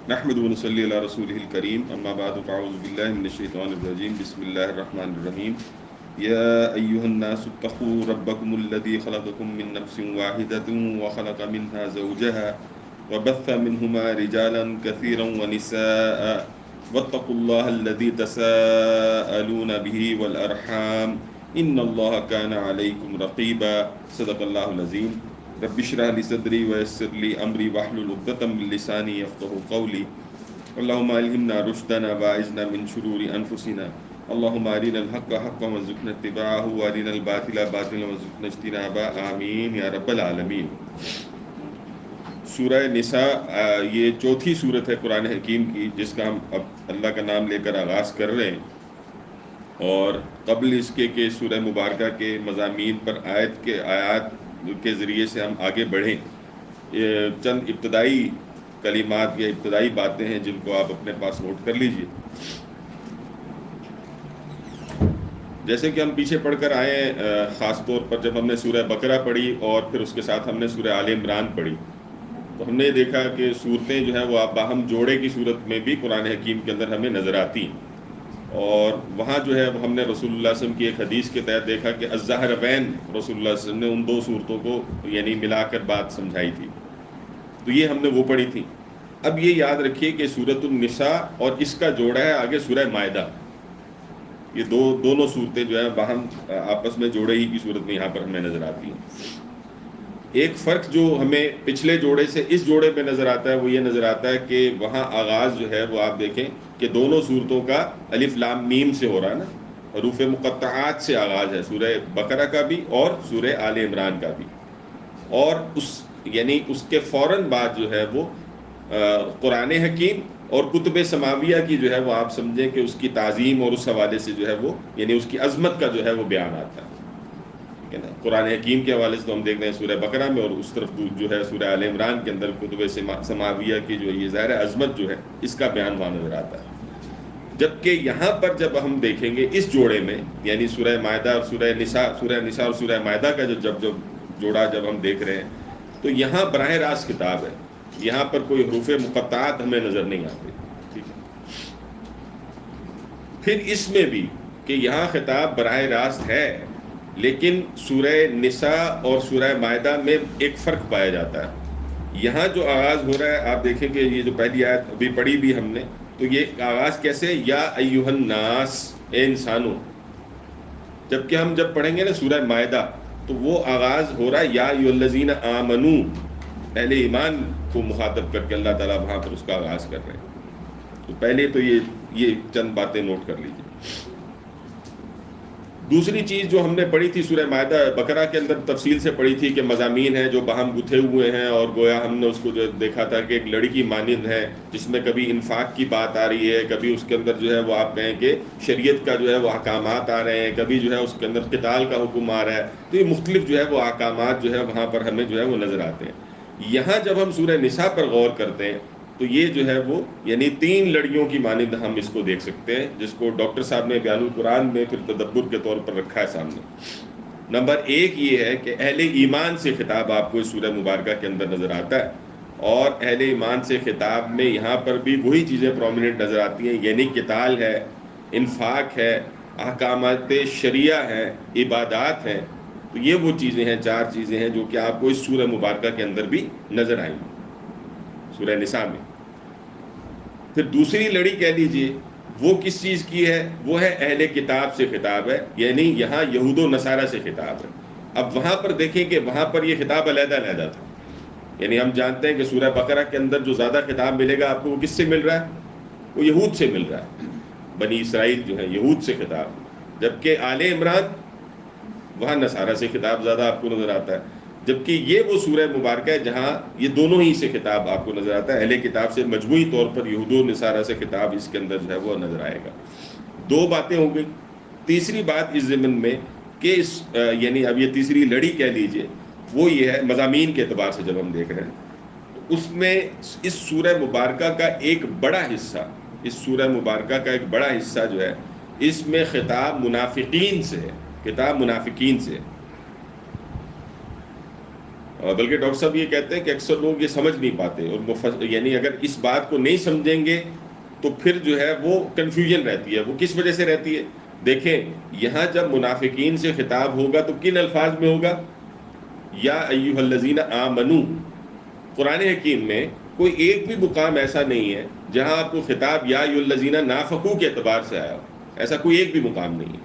نحمد ونصلي على رسوله الكريم أما بعد فأعوذ بالله من الشيطان الرجيم بسم الله الرحمن الرحيم يا أيها الناس اتقوا ربكم الذي خلقكم من نفس واحدة وخلق منها زوجها وبث منهما رجالا كثيرا ونساء واتقوا الله الذي تساءلون به والأرحام إن الله كان عليكم رقيبا صدق الله العظيم رب اشرح لي صدري ويسر لي امري واحلل عقدة من لساني يفقهوا قولي اللهم الهمنا رشدنا واعذنا من شرور انفسنا اللهم ارنا الحق حقا وارزقنا اتباعه وارنا الباطل باطلا وارزقنا اجتنابه آمین یا رب العالمین۔ سورہ نساء یہ چوتھی صورت ہے قرآن حکیم کی جس کا ہم اب اللہ کا نام لے کر آغاز کر رہے ہیں، اور قبل اس کے کہ سورہ مبارکہ کے مضامین پر آیات کے ذریعے سے ہم آگے بڑھیں، چند ابتدائی کلمات یا ابتدائی باتیں ہیں جن کو آپ اپنے پاس نوٹ کر لیجئے۔ جیسے کہ ہم پیچھے پڑھ کر آئے ہیں، خاص طور پر جب ہم نے سورہ بقرہ پڑھی اور پھر اس کے ساتھ ہم نے سورہ آل عمران پڑھی تو ہم نے دیکھا کہ صورتیں جو ہیں وہ باہم جوڑے کی صورت میں بھی قرآن حکیم کے اندر ہمیں نظر آتی ہیں، اور وہاں جو ہے ہم نے رسول اللہ صلی اللہ علیہ وسلم کی ایک حدیث کے تحت دیکھا کہ الظہرین رسول اللہ صلی اللہ علیہ وسلم نے ان دو صورتوں کو یعنی ملا کر بات سمجھائی تھی، تو یہ ہم نے وہ پڑھی تھی۔ اب یہ یاد رکھیے کہ سورۃ النساء اور اس کا جوڑا ہے آگے سورہ مائدہ، یہ دونوں صورتیں جو ہیں باہم آپس میں جوڑے ہی کی صورت میں یہاں پر ہمیں نظر آتی ہیں۔ ایک فرق جو ہمیں پچھلے جوڑے سے اس جوڑے پہ نظر آتا ہے وہ یہ نظر آتا ہے کہ وہاں آغاز جو ہے وہ آپ دیکھیں کہ دونوں صورتوں کا الف لام میم سے ہو رہا ہے نا، حروف مقطعات سے آغاز ہے، سورہ بقرہ کا بھی اور سورہ آل عمران کا بھی، اور یعنی اس کے فوراً بعد جو ہے وہ قرآن حکیم اور کتب سماویہ کی جو ہے وہ آپ سمجھیں کہ اس کی تعظیم اور اس حوالے سے جو ہے وہ یعنی اس کی عظمت کا جو ہے وہ بیان آتا ہے، ٹھیک ہے نا۔ قرآن حکیم کے حوالے سے تو ہم دیکھتے ہیں سورہ بقرہ میں، اور اس طرف جو ہے سورہ آل عمران کے اندر کتب سماویہ کی جو یہ ظاہر عظمت جو ہے اس کا بیان وہاں نظر آتا ہے۔ جبکہ یہاں پر جب ہم دیکھیں گے اس جوڑے میں یعنی سورہ مائدہ اور سورہ نساء اور سورہ مائدہ کا جب جوڑا جب ہم دیکھ رہے ہیں تو یہاں براہ راست خطاب ہے، یہاں پر کوئی حروف مقطعات ہمیں نظر نہیں آتے، ٹھیک ہے۔ پھر اس میں بھی کہ یہاں خطاب براہ راست ہے، لیکن سورہ نساء اور سورہ مائدہ میں ایک فرق پایا جاتا ہے۔ یہاں جو آغاز ہو رہا ہے آپ دیکھیں کہ یہ جو پہلی آیت ابھی پڑھی بھی ہم نے، تو یہ آغاز کیسے، یا ایھا الناس، اے انسانوں، جبکہ ہم جب پڑھیں گے نا سورہ مائدہ تو وہ آغاز ہو رہا ہے یا ایھا الذین آمنوا، اہل ایمان کو مخاطب کر کے اللہ تعالیٰ وہاں پر اس کا آغاز کر رہے ہیں۔ تو پہلے تو یہ چند باتیں نوٹ کر لیجیے۔ دوسری چیز جو ہم نے پڑھی تھی سورہ مائدہ بقرہ کے اندر تفصیل سے پڑھی تھی کہ مضامین ہیں جو باہم گتھے ہوئے ہیں، اور گویا ہم نے اس کو جو دیکھا تھا کہ ایک لڑی کی مانند ہے جس میں کبھی انفاق کی بات آ رہی ہے، کبھی اس کے اندر جو ہے وہ آپ کہیں کہ شریعت کا جو ہے وہ احکامات آ رہے ہیں، کبھی جو ہے اس کے اندر قتال کا حکم آ رہا ہے، تو یہ مختلف جو ہے وہ احکامات جو ہے وہاں پر ہمیں جو ہے وہ نظر آتے ہیں۔ یہاں جب ہم سورہ نساء پر غور کرتے ہیں تو یہ جو ہے وہ یعنی تین لڑیوں کی مانند ہم اس کو دیکھ سکتے ہیں، جس کو ڈاکٹر صاحب نے بیان القرآن میں پھر تدبر کے طور پر رکھا ہے سامنے۔ نمبر ایک یہ ہے کہ اہل ایمان سے خطاب آپ کو اس سورہ مبارکہ کے اندر نظر آتا ہے، اور اہل ایمان سے خطاب میں یہاں پر بھی وہی چیزیں پرومیننٹ نظر آتی ہیں، یعنی قتال ہے، انفاق ہے، احکامات شریعہ ہیں، عبادات ہیں۔ تو یہ وہ چیزیں ہیں، چار چیزیں ہیں جو کہ آپ کو اس سورہ مبارکہ کے اندر بھی نظر آئیں گی سورہ نساء میں۔ پھر دوسری لڑی کہہ لیجئے وہ کس چیز کی ہے، وہ ہے اہل کتاب سے خطاب ہے، یعنی یہاں یہود و نصارہ سے خطاب ہے۔ اب وہاں پر دیکھیں کہ وہاں پر یہ خطاب علیحدہ علیحدہ تھا، یعنی ہم جانتے ہیں کہ سورہ بقرہ کے اندر جو زیادہ خطاب ملے گا آپ کو وہ کس سے مل رہا ہے، وہ یہود سے مل رہا ہے، بنی اسرائیل جو ہے یہود سے خطاب، جبکہ آل عمران وہاں نصارہ سے خطاب زیادہ آپ کو نظر آتا ہے۔ جبکہ یہ وہ سورہ مبارکہ ہے جہاں یہ دونوں ہی سے خطاب آپ کو نظر آتا ہے، اہل کتاب سے مجموعی طور پر یہود و نصارہ سے خطاب اس کے اندر جو ہے وہ نظر آئے گا۔ دو باتیں ہو گئی۔ تیسری بات اس ضمن میں کہ یعنی اب یہ تیسری لڑی کہہ لیجئے وہ یہ ہے مضامین کے اعتبار سے جب ہم دیکھ رہے ہیں تو اس میں اس سورہ مبارکہ کا ایک بڑا حصہ، اس سورہ مبارکہ کا ایک بڑا حصہ جو ہے اس میں خطاب منافقین سے ہے، خطاب منافقین سے ہے۔ بلکہ ڈاکٹر صاحب یہ کہتے ہیں کہ اکثر لوگ یہ سمجھ نہیں پاتے، اور یعنی اگر اس بات کو نہیں سمجھیں گے تو پھر جو ہے وہ کنفیوژن رہتی ہے. وہ کس وجہ سے رہتی ہے؟ دیکھیں یہاں جب منافقین سے خطاب ہوگا تو کن الفاظ میں ہوگا؟ یا ایھا الذین آمنو. قرآن حکیم میں کوئی ایک بھی مقام ایسا نہیں ہے جہاں آپ کو خطاب یا ایھا الذین نافقو کے اعتبار سے آیا ہو. ایسا کوئی ایک بھی مقام نہیں ہے.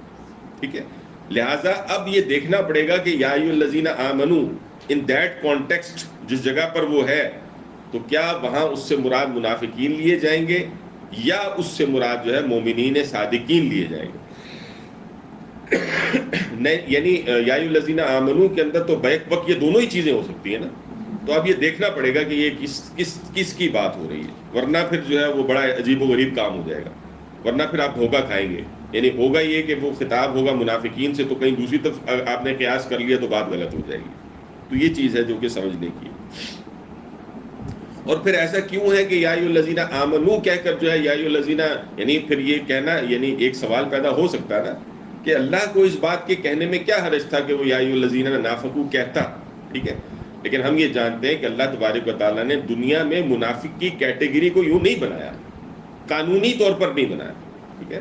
ٹھیک ہے، لہٰذا اب یہ دیکھنا پڑے گا کہ یا ایھا الذین آمنو ان دیٹ کانٹیکسٹ جس جگہ پر وہ ہے، تو کیا وہاں اس سے مراد منافقین لیے جائیں گے یا اس سے مراد جو ہے مومنین صادقین لیے جائیں گے؟ یعنی یا ایھا الذین آمنو کے اندر تو بیک وقت یہ دونوں ہی چیزیں ہو سکتی ہیں نا. تو اب یہ دیکھنا پڑے گا کہ یہ کس کی بات ہو رہی ہے، ورنہ پھر جو ہے وہ بڑا عجیب و غریب کام ہو جائے گا، ورنہ پھر آپ دھوکہ کھائیں گے. یعنی ہوگا یہ کہ وہ خطاب ہوگا منافقین سے تو کہیں دوسری طرف آپ نے قیاس کر لیا تو بات غلط ہو جائے گی. تو یہ چیز ہے جو کہ سمجھنے کی. اور پھر ایسا کیوں ہے کہ یا ایھا الذین آمنو کہہ کر جو ہے یا ایھا الذین، یعنی پھر یہ کہنا، یعنی ایک سوال پیدا ہو سکتا ہے نا کہ اللہ کو اس بات کے کہنے میں کیا حرج تھا کہ وہ یا ایھا الذین نافقو کہتا. ٹھیک ہے، لیکن ہم یہ جانتے ہیں کہ اللہ تبارک و تعالیٰ نے دنیا میں منافق کی کیٹیگری کو یوں نہیں بنایا، قانونی طور پر نہیں بنایا. ٹھیک ہے،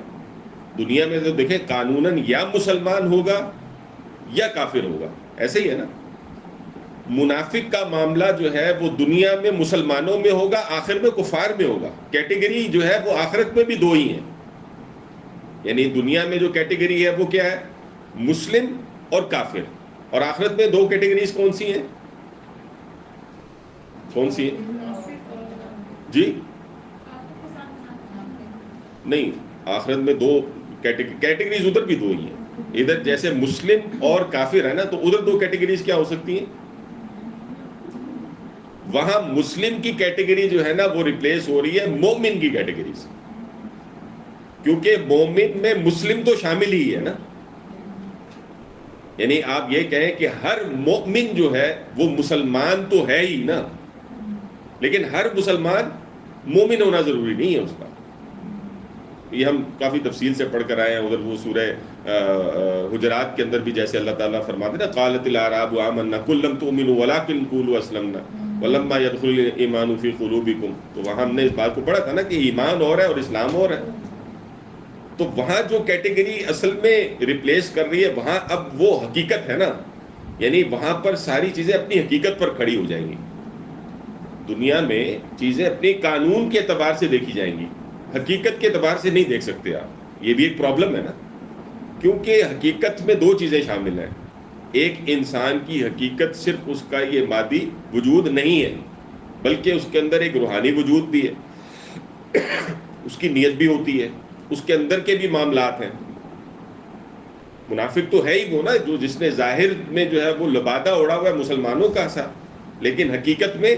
دنیا میں تو دیکھیں قانوناً یا مسلمان ہوگا یا کافر ہوگا، ایسے ہی ہے نا. منافق کا معاملہ جو ہے وہ دنیا میں مسلمانوں میں ہوگا، آخر میں کفار میں ہوگا. کیٹیگری جو ہے وہ آخرت میں بھی دو ہی ہیں. یعنی دنیا میں جو کیٹیگری ہے وہ کیا ہے؟ مسلم اور کافر. اور آخرت میں دو کیٹیگریز کون سی ہیں؟ کون سی ہیں جی؟ نہیں، آخرت میں دو کیٹیگریز ادھر بھی دو ہی ہیں. ادھر جیسے مسلم اور کافر ہے نا، تو ادھر دو کیٹیگریز کیا ہو سکتی ہیں؟ وہاں مسلم کی کیٹیگری جو ہے نا وہ ریپلیس ہو رہی ہے مومن کی کیٹیگری سے، کیونکہ مومن میں مسلم تو شامل ہی ہے نا. یعنی آپ یہ کہیں کہ ہر مومن جو ہے وہ مسلمان تو ہے ہی نا، لیکن ہر مسلمان مومن ہونا ضروری نہیں ہے اس کا. یہ ہم کافی تفصیل سے پڑھ کر آئے ہیں. ادھر وہ سورہ حجرات کے اندر بھی جیسے اللہ تعالیٰ فرماتے ہیں نا قالت الاعراب آمنا قل لم تؤمنوا ولکن قولوا اسلمنا ولما يدخل الایمان فی قلوبکم. تو وہاں ہم نے اس بات کو پڑھا تھا نا کہ ایمان اور ہے اور اسلام اور ہے. تو وہاں جو کیٹیگری اصل میں ریپلیس کر رہی ہے وہاں اب وہ حقیقت ہے نا، یعنی وہاں پر ساری چیزیں اپنی حقیقت پر کھڑی ہو جائیں گی. دنیا میں چیزیں اپنے قانون کے اعتبار سے دیکھی جائیں گی، حقیقت کے اعتبار سے نہیں دیکھ سکتے آپ. یہ بھی ایک پرابلم ہے نا، کیونکہ حقیقت میں دو چیزیں شامل ہیں. ایک انسان کی حقیقت صرف اس کا یہ مادی وجود نہیں ہے، بلکہ اس کے اندر ایک روحانی وجود بھی ہے، اس کی نیت بھی ہوتی ہے، اس کے اندر کے بھی معاملات ہیں. منافق تو ہے ہی وہ نا جو جس نے ظاہر میں جو ہے وہ لبادہ اڑا ہوا ہے مسلمانوں کا سا، لیکن حقیقت میں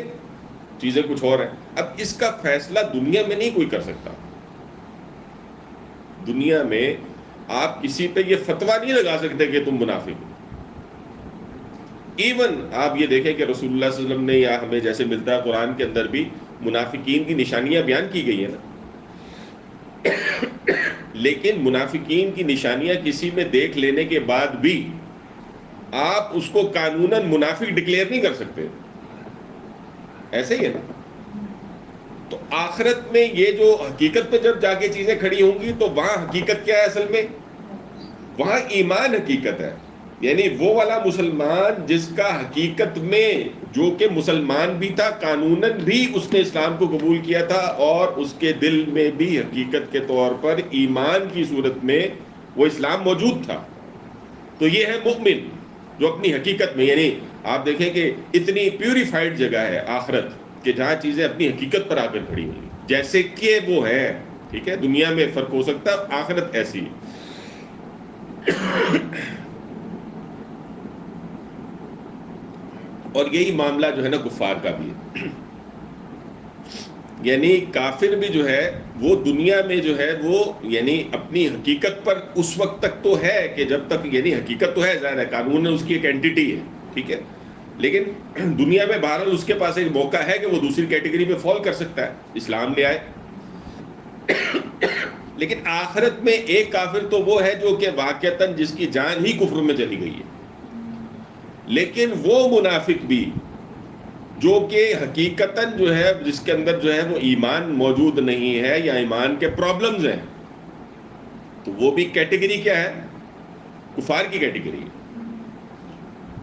چیزیں کچھ اور ہیں. اب اس کا فیصلہ دنیا میں نہیں کوئی کر سکتا. دنیا میں آپ کسی پہ یہ فتویٰ نہیں لگا سکتے کہ تم منافق ہو. ایون آپ یہ دیکھیں کہ رسول اللہ صلی اللہ علیہ وسلم نے یا ہمیں جیسے ملتا ہے قرآن کے اندر بھی منافقین کی نشانیاں بیان کی گئی ہیں نا، لیکن منافقین کی نشانیاں کسی میں دیکھ لینے کے بعد بھی آپ اس کو قانوناً منافق ڈکلیئر نہیں کر سکتے. ایسے ہی ہے نا. تو آخرت میں یہ جو حقیقت پہ جب جا کے چیزیں کھڑی ہوں گی تو وہاں حقیقت کیا ہے اصل میں؟ وہاں ایمان حقیقت ہے. یعنی وہ والا مسلمان جس کا حقیقت میں جو کہ مسلمان بھی تھا، قانوناً بھی اس نے اسلام کو قبول کیا تھا، اور اس کے دل میں بھی حقیقت کے طور پر ایمان کی صورت میں وہ اسلام موجود تھا. تو یہ ہے مومن جو اپنی حقیقت میں، یعنی آپ دیکھیں کہ اتنی پیوریفائڈ جگہ ہے آخرت کہ جہاں چیزیں اپنی حقیقت پر آ کر کھڑی ہوئی جیسے کہ وہ ہے. ٹھیک ہے، دنیا میں فرق ہو سکتا ہے، آخرت ایسی ہے. اور یہی معاملہ جو ہے نا کفار کا بھی ہے. یعنی کافر بھی جو ہے وہ دنیا میں جو ہے وہ یعنی اپنی حقیقت پر اس وقت تک تو ہے کہ جب تک، یعنی حقیقت تو ہے، ظاہر ہے قانون اس کی ایک اینٹیٹی ہے. ٹھیک ہے، لیکن دنیا میں بہرحال اس کے پاس ایک موقع ہے کہ وہ دوسری کیٹیگری میں فال کر سکتا ہے، اسلام لے آئے. لیکن آخرت میں ایک کافر تو وہ ہے جو کہ واقعتاً جس کی جان ہی کفر میں چلی گئی ہے. لیکن وہ منافق بھی جو کہ حقیقتاً جو ہے جس کے اندر جو ہے وہ ایمان موجود نہیں ہے یا ایمان کے پرابلمز ہیں، تو وہ بھی کیٹیگری کیا ہے؟ کفار کی کیٹیگری ہے۔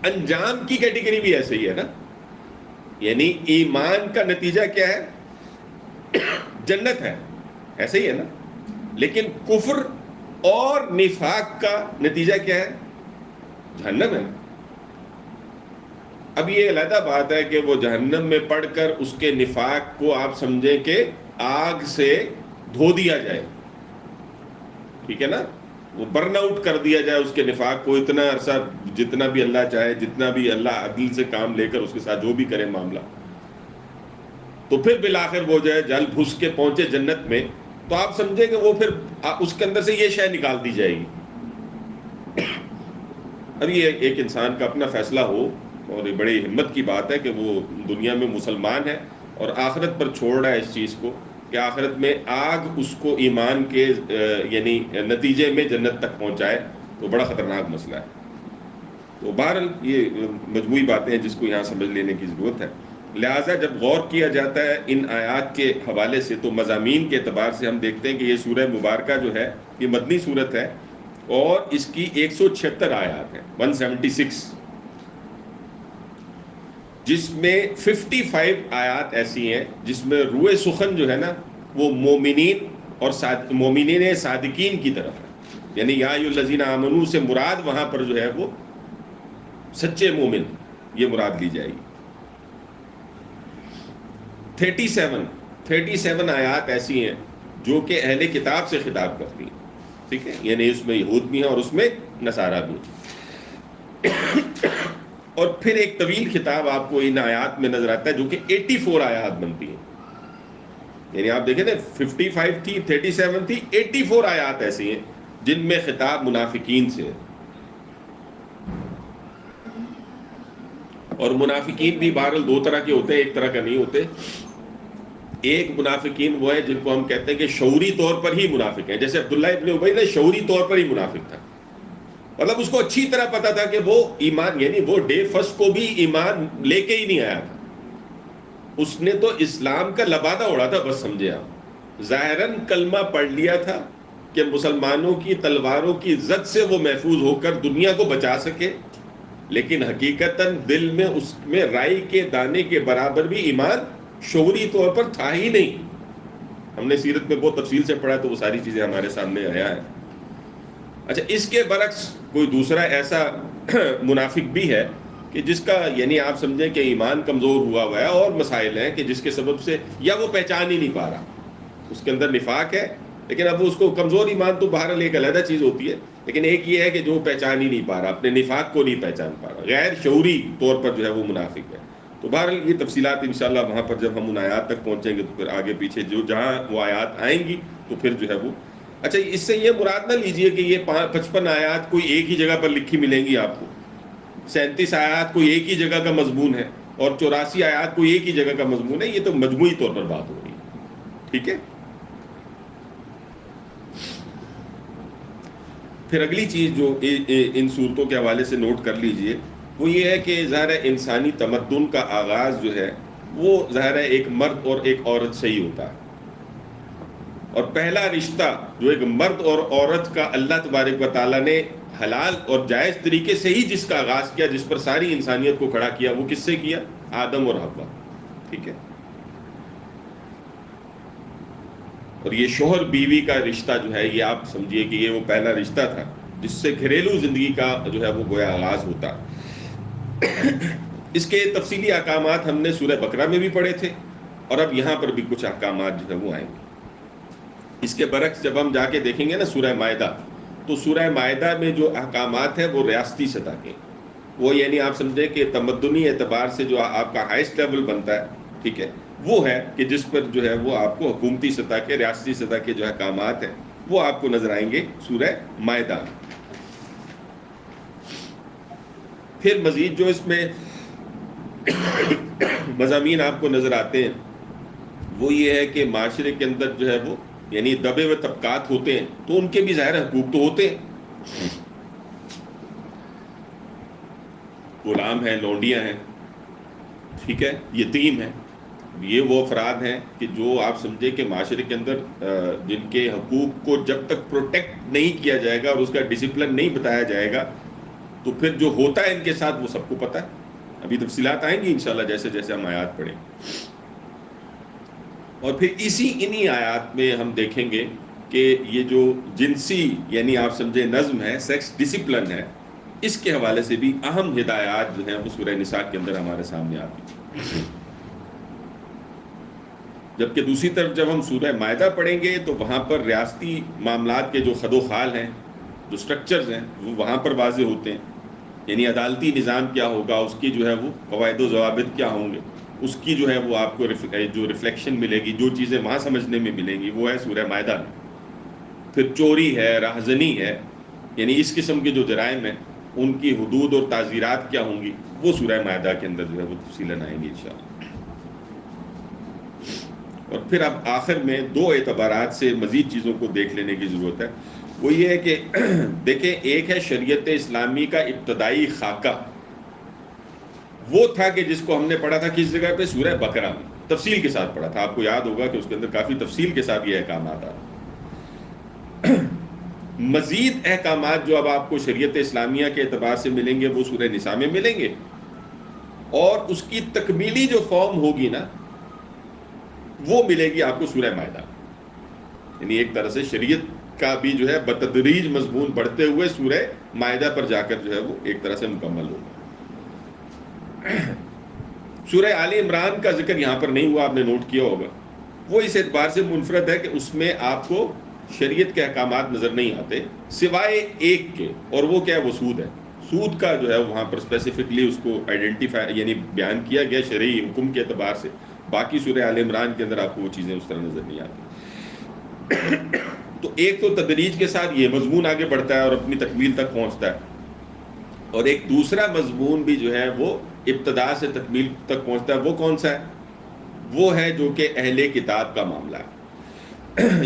انجام کی کیٹیگری بھی ایسے ہی ہے نا، یعنی ایمان کا نتیجہ کیا ہے؟ جنت ہے، ایسے ہی ہے نا، لیکن کفر اور نفاق کا نتیجہ کیا ہے؟ جہنم ہے۔ اب یہ علیحدہ بات ہے کہ وہ جہنم میں پڑھ کر اس کے نفاق کو آپ سمجھیں کہ آگ سے دھو دیا جائے، ٹھیک ہے نا، وہ برن آؤٹ کر دیا جائے اس کے نفاق کو اتنا عرصہ، جتنا بھی اللہ چاہے، جتنا بھی اللہ عدل سے کام لے کر اس کے ساتھ جو بھی کرے معاملہ، تو پھر بالآخر وہ جو ہے جل گھس کے پہنچے جنت میں، تو آپ سمجھیں کہ وہ پھر اس کے اندر سے یہ شے نکال دی جائے گی۔ اب یہ ایک انسان کا اپنا فیصلہ ہو، اور یہ بڑی ہمت کی بات ہے کہ وہ دنیا میں مسلمان ہے اور آخرت پر چھوڑ رہا ہے اس چیز کو کہ آخرت میں آگ اس کو ایمان کے یعنی نتیجے میں جنت تک پہنچائے، تو بڑا خطرناک مسئلہ ہے۔ تو بہرحال یہ مجموعی باتیں ہیں جس کو یہاں سمجھ لینے کی ضرورت ہے۔ لہٰذا جب غور کیا جاتا ہے ان آیات کے حوالے سے، تو مضامین کے اعتبار سے ہم دیکھتے ہیں کہ یہ سورہ مبارکہ جو ہے یہ مدنی صورت ہے، اور اس کی 176 آیات ہیں، 176، جس میں 55 آیات ایسی ہیں جس میں روئے سخن جو ہے نا وہ مومنین اور مومنین صادقین کی طرف ہے، یعنی یا ایھا الذین آمنوا سے مراد وہاں پر جو ہے وہ سچے مومن، یہ مراد لی جائے گی۔ 37 آیات ایسی ہیں جو کہ اہل کتاب سے خطاب کرتی ہیں، ٹھیک ہے، یعنی اس میں یہود بھی ہیں اور اس میں نصارہ بھی ہیں۔ اور پھر ایک طویل خطاب آپ کو ان آیات میں نظر آتا ہے جو کہ 84 آیات بنتی ہیں، یعنی آپ دیکھیں نا 55 تھی، 37 تھی، 84 آیات ایسی ہیں جن میں خطاب منافقین سے ہے۔ اور منافقین بھی بہرحال دو طرح کے ہوتے ہیں، ایک طرح کا نہیں ہوتے۔ ایک منافقین وہ ہے جن کو ہم کہتے ہیں کہ شعوری طور پر ہی منافق ہیں، جیسے عبداللہ ابن ابی نے شعوری طور پر ہی منافق تھا، مطلب اس کو اچھی طرح پتا تھا کہ وہ ایمان، یعنی وہ ڈے فرسٹ کو بھی ایمان لے کے ہی نہیں آیا تھا، اس نے تو اسلام کا لبادہ اڑا تھا، بس سمجھے آپ، ظاہراً کلمہ پڑھ لیا تھا کہ مسلمانوں کی تلواروں کی زد سے وہ محفوظ ہو کر دنیا کو بچا سکے، لیکن حقیقتاً دل میں اس میں رائی کے دانے کے برابر بھی ایمان شعوری طور پر تھا ہی نہیں۔ ہم نے سیرت میں بہت تفصیل سے پڑھا تو وہ ساری چیزیں ہمارے سامنے آیا ہے۔ اچھا، اس کے برعکس کوئی دوسرا ایسا منافق بھی ہے کہ جس کا یعنی آپ سمجھیں کہ ایمان کمزور ہوا ہے اور مسائل ہیں کہ جس کے سبب سے یا وہ پہچان ہی نہیں پا رہا، اس کے اندر نفاق ہے، لیکن اب اس کو کمزور ایمان تو بہرحال ایک علیحدہ چیز ہوتی ہے، لیکن ایک یہ ہے کہ جو پہچان ہی نہیں پا رہا، اپنے نفاق کو نہیں پہچان پا رہا، غیر شعوری طور پر جو ہے وہ منافق ہے۔ تو بہرحال یہ تفصیلات انشاءاللہ وہاں پر جب ہم ان آیات تک پہنچیں گے تو پھر آگے پیچھے جو جہاں وہ آیات آئیں گی تو پھر جو ہے وہ، اچھا اس سے یہ مراد نہ لیجئے کہ یہ 55 آیات کوئی ایک ہی جگہ پر لکھی ملیں گی آپ کو، 37 آیات کوئی ایک ہی جگہ کا مضمون ہے اور 84 آیات کوئی ایک ہی جگہ کا مضمون ہے، یہ تو مجموعی طور پر بات ہو رہی ہے، ٹھیک ہے۔ پھر اگلی چیز جو ان صورتوں کے حوالے سے نوٹ کر لیجئے وہ یہ ہے کہ ظاہر ہے انسانی تمدن کا آغاز جو ہے وہ ظاہر ہے ایک مرد اور ایک عورت سے ہی ہوتا ہے، اور پہلا رشتہ جو ایک مرد اور عورت کا اللہ تبارک و تعالیٰ نے حلال اور جائز طریقے سے ہی جس کا آغاز کیا، جس پر ساری انسانیت کو کھڑا کیا، وہ کس سے کیا؟ آدم اور حوا، ٹھیک ہے۔ اور یہ شوہر بیوی کا رشتہ جو ہے یہ آپ سمجھیے کہ یہ وہ پہلا رشتہ تھا جس سے گھریلو زندگی کا جو ہے وہ گویا آغاز ہوتا۔ اس کے تفصیلی احکامات ہم نے سورہ بقرہ میں بھی پڑھے تھے، اور اب یہاں پر بھی کچھ احکامات جو ہے وہ آئیں گے۔ اس کے برعکس جب ہم جا کے دیکھیں گے نا سورہ مائدہ، تو سورہ مائدہ میں جو احکامات ہیں وہ ریاستی سطح کے، وہ یعنی آپ سمجھیں کہ تمدنی اعتبار سے جو آپ کا ہائیسٹ لیول بنتا ہے، ٹھیک ہے، وہ ہے کہ جس پر جو ہے وہ آپ کو حکومتی سطح کے، ریاستی سطح کے جو احکامات ہیں وہ آپ کو نظر آئیں گے سورہ مائدہ۔ پھر مزید جو اس میں مضامین آپ کو نظر آتے ہیں وہ یہ ہے کہ معاشرے کے اندر جو ہے وہ یعنی دبے ہوئے طبقات ہوتے ہیں تو ان کے بھی ظاہر حقوق تو ہوتے ہیں، غلام ہیں، لونڈیاں ہیں، ٹھیک ہے، یتیم ہیں. یہ وہ افراد ہیں کہ جو آپ سمجھے کہ معاشرے کے اندر جن کے حقوق کو جب تک پروٹیکٹ نہیں کیا جائے گا اور اس کا ڈسپلن نہیں بتایا جائے گا تو پھر جو ہوتا ہے ان کے ساتھ وہ سب کو پتہ ہے. ابھی تفصیلات آئیں گی انشاءاللہ جیسے جیسے ہم آیات پڑھیں. اور پھر انہی آیات میں ہم دیکھیں گے کہ یہ جو جنسی یعنی آپ سمجھے نظم ہے، سیکس ڈسپلن ہے، اس کے حوالے سے بھی اہم ہدایات جو ہیں وہ سورہ نساء کے اندر ہمارے سامنے آتی ہیں. جبکہ دوسری طرف جب ہم سورہ مائدہ پڑھیں گے تو وہاں پر ریاستی معاملات کے جو خد و خال ہیں، جو سٹرکچرز ہیں، وہ وہاں پر واضح ہوتے ہیں. یعنی عدالتی نظام کیا ہوگا، اس کی جو ہے وہ قواعد و ضوابط کیا ہوں گے، اس کی جو ہے وہ آپ کو جو ریفلیکشن ملے گی، جو چیزیں وہاں سمجھنے میں ملیں گی وہ ہے سورہ مائدہ میں. پھر چوری ہے، راہزنی ہے، یعنی اس قسم کے جو جرائم ہیں ان کی حدود اور تعزیرات کیا ہوں گی وہ سورہ مائدہ کے اندر جو ہے وہ تفصیلاً آئیں گی انشاءاللہ. اور پھر اب آخر میں دو اعتبارات سے مزید چیزوں کو دیکھ لینے کی ضرورت ہے. وہ یہ ہے کہ دیکھیں، ایک ہے شریعت اسلامی کا ابتدائی خاکہ، وہ تھا کہ جس کو ہم نے پڑھا تھا کس جگہ پہ، سورہ بقرہ میں تفصیل کے ساتھ پڑھا تھا. آپ کو یاد ہوگا کہ اس کے اندر کافی تفصیل کے ساتھ یہ احکامات آتے. مزید احکامات جو اب آپ کو شریعت اسلامیہ کے اعتبار سے ملیں گے وہ سورہ نساء میں ملیں گے، اور اس کی تکمیلی جو فارم ہوگی نا وہ ملے گی آپ کو سورہ مائدہ. یعنی ایک طرح سے شریعت کا بھی جو ہے بتدریج مضمون بڑھتے ہوئے سورہ مائدہ پر جا کر جو ہے وہ ایک طرح سے مکمل ہوگا. سورہ آل عمران کا ذکر یہاں پر نہیں ہوا، آپ نے نوٹ کیا ہوگا. وہ اس اعتبار سے منفرد ہے کہ اس میں آپ کو شریعت کے احکامات نظر نہیں آتے سوائے ایک کے، اور وہ کیا ہے، وہ سود ہے. سود کا جو ہے وہاں پر اسپیسیفکلی اس کو آئیڈینٹیفائی یعنی بیان کیا گیا شرعی حکم کے اعتبار سے. باقی سورہ آل عمران کے اندر آپ کو وہ چیزیں اس طرح نظر نہیں آتی. تو ایک تو تدریج کے ساتھ یہ مضمون آگے بڑھتا ہے اور اپنی تکمیل تک پہنچتا ہے، اور ایک دوسرا مضمون بھی جو ہے وہ ابتدا سے تکمیل تک پہنچتا ہے. وہ کون سا ہے؟ وہ ہے جو کہ اہل کتاب کا معاملہ ہے.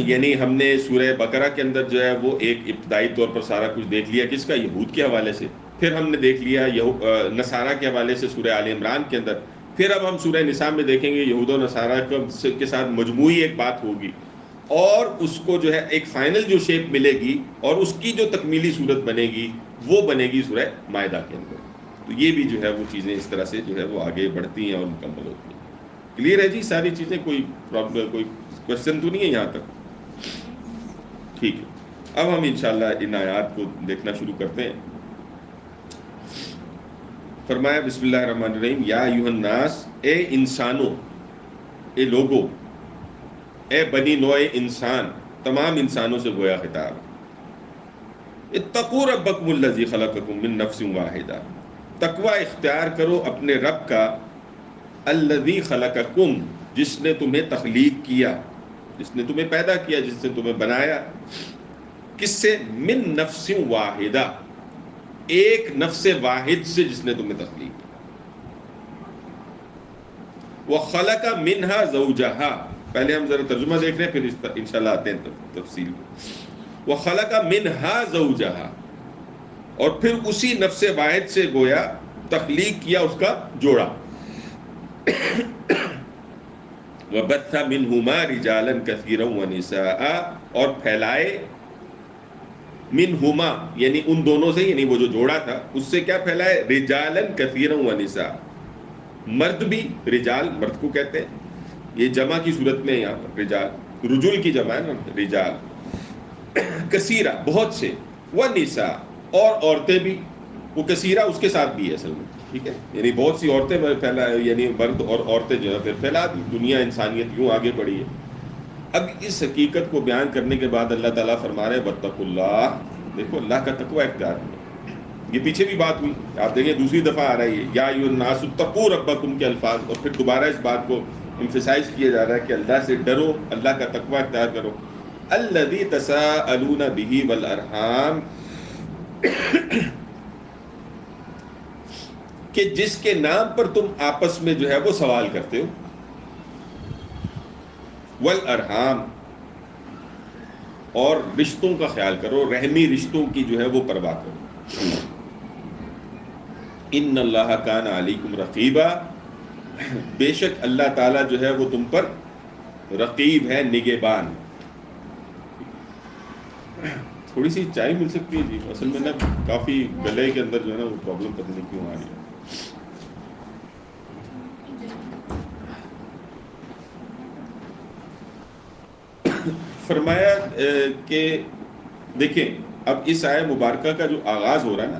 یعنی ہم نے سورہ بقرہ کے اندر جو ہے وہ ایک ابتدائی طور پر سارا کچھ دیکھ لیا، کس کا؟ یہود کے حوالے سے. پھر ہم نے دیکھ لیا نصارہ کے حوالے سے سورہ آل عمران کے اندر. پھر اب ہم سورہ نساء میں دیکھیں گے یہود و نصارہ کے ساتھ مجموعی ایک بات ہوگی، اور اس کو جو ہے ایک فائنل جو شیپ ملے گی اور اس کی جو تکمیلی صورت بنے گی وہ بنے گی سورہ مائدہ کے اندر. تو یہ بھی جو ہے وہ چیزیں اس طرح سے جو ہے وہ آگے بڑھتی ہیں اور مکمل ہوتی ہیں. کلیئر ہے جی ساری چیزیں؟ کوئی پرابلم، کوئی کوشچن تو نہیں ہے یہاں تک؟ ٹھیک ہے. اب ہم انشاءاللہ ان آیات کو دیکھنا شروع کرتے ہیں. فرمایا بسم اللہ الرحمن الرحیم، یا ایھا الناس، اے انسانوں، اے لوگوں، اے بنی نوع انسان، تمام انسانوں سے گویا خطاب. اتقوا ربکم الذی خلقکم من نفس واحدہ، تقوی اختیار کرو اپنے رب کا، الذی خلقکم، جس نے تمہیں تخلیق کیا، جس نے تمہیں پیدا کیا، جس نے تمہیں بنایا. کس سے؟ من نفس واحدہ، ایک نفس واحد سے جس نے تمہیں تخلیق کیا. وخلق منها زوجها، پہلے ہم ذرا ترجمہ دیکھ رہے ہیں پھر انشاءاللہ آتے ہیں تفصیل کو. وخلق منها زوجها، اور پھر اسی نفس واحد سے گویا تخلیق کیا اس کا جوڑا. وبث منہما رجالا کثیرا ونساء، اور پھیلائے منہما یعنی ان دونوں سے، یعنی وہ جو جوڑا تھا اس سے کیا پھیلائے؟ رجالا کثیرا ونساء، مرد بھی، رجال مرد کو کہتے ہیں، یہ جمع کی صورت میں یہاں پر رجال، رجل کی جمع ہے نا رجال، کثیرہ بہت سے، ونساء اور عورتیں بھی. وہ کثیرہ اس کے ساتھ بھی ہے اصل میں، ٹھیک ہے، یعنی بہت سی عورتیں پھیلا، یعنی مرد اور عورتیں جو ہے پھر پھیلا دی. دنیا انسانیت یوں آگے بڑھی ہے. اب اس حقیقت کو بیان کرنے کے بعد اللہ تعالیٰ فرما رہے ہیں واتقوا اللہ، دیکھو اللہ کا تقوی اختیار کرو. یہ پیچھے بھی بات ہوئی، آپ دیکھیں دوسری دفعہ آ رہا ہے یا ایھا الناس اتقوا ربکم کے الفاظ، اور پھر دوبارہ اس بات کو ایمفیسائز کیا جا رہا ہے کہ اللہ سے ڈرو، اللہ کا تقوی اختیار کرو. الذی تساءلون بہ والارحام، کہ جس کے نام پر تم آپس میں جو ہے وہ سوال کرتے ہو. والارحام، اور رشتوں کا خیال کرو، رحمی رشتوں کی جو ہے وہ پرواہ کرو. ان اللہ کان علیکم رقیبا، بے شک اللہ تعالیٰ جو ہے وہ تم پر رقیب ہے، نگہبان۔ تھوڑی سی چائے مل سکتی ہے جی؟ اصل میں نا کافی گلے کے اندر جو ہے نا وہ پرابلم پتہ نہیں کیوں آ رہی ہے۔ فرمایا کہ دیکھیں اب اس آیہ مبارکہ کا جو آغاز ہو رہا ہے نا،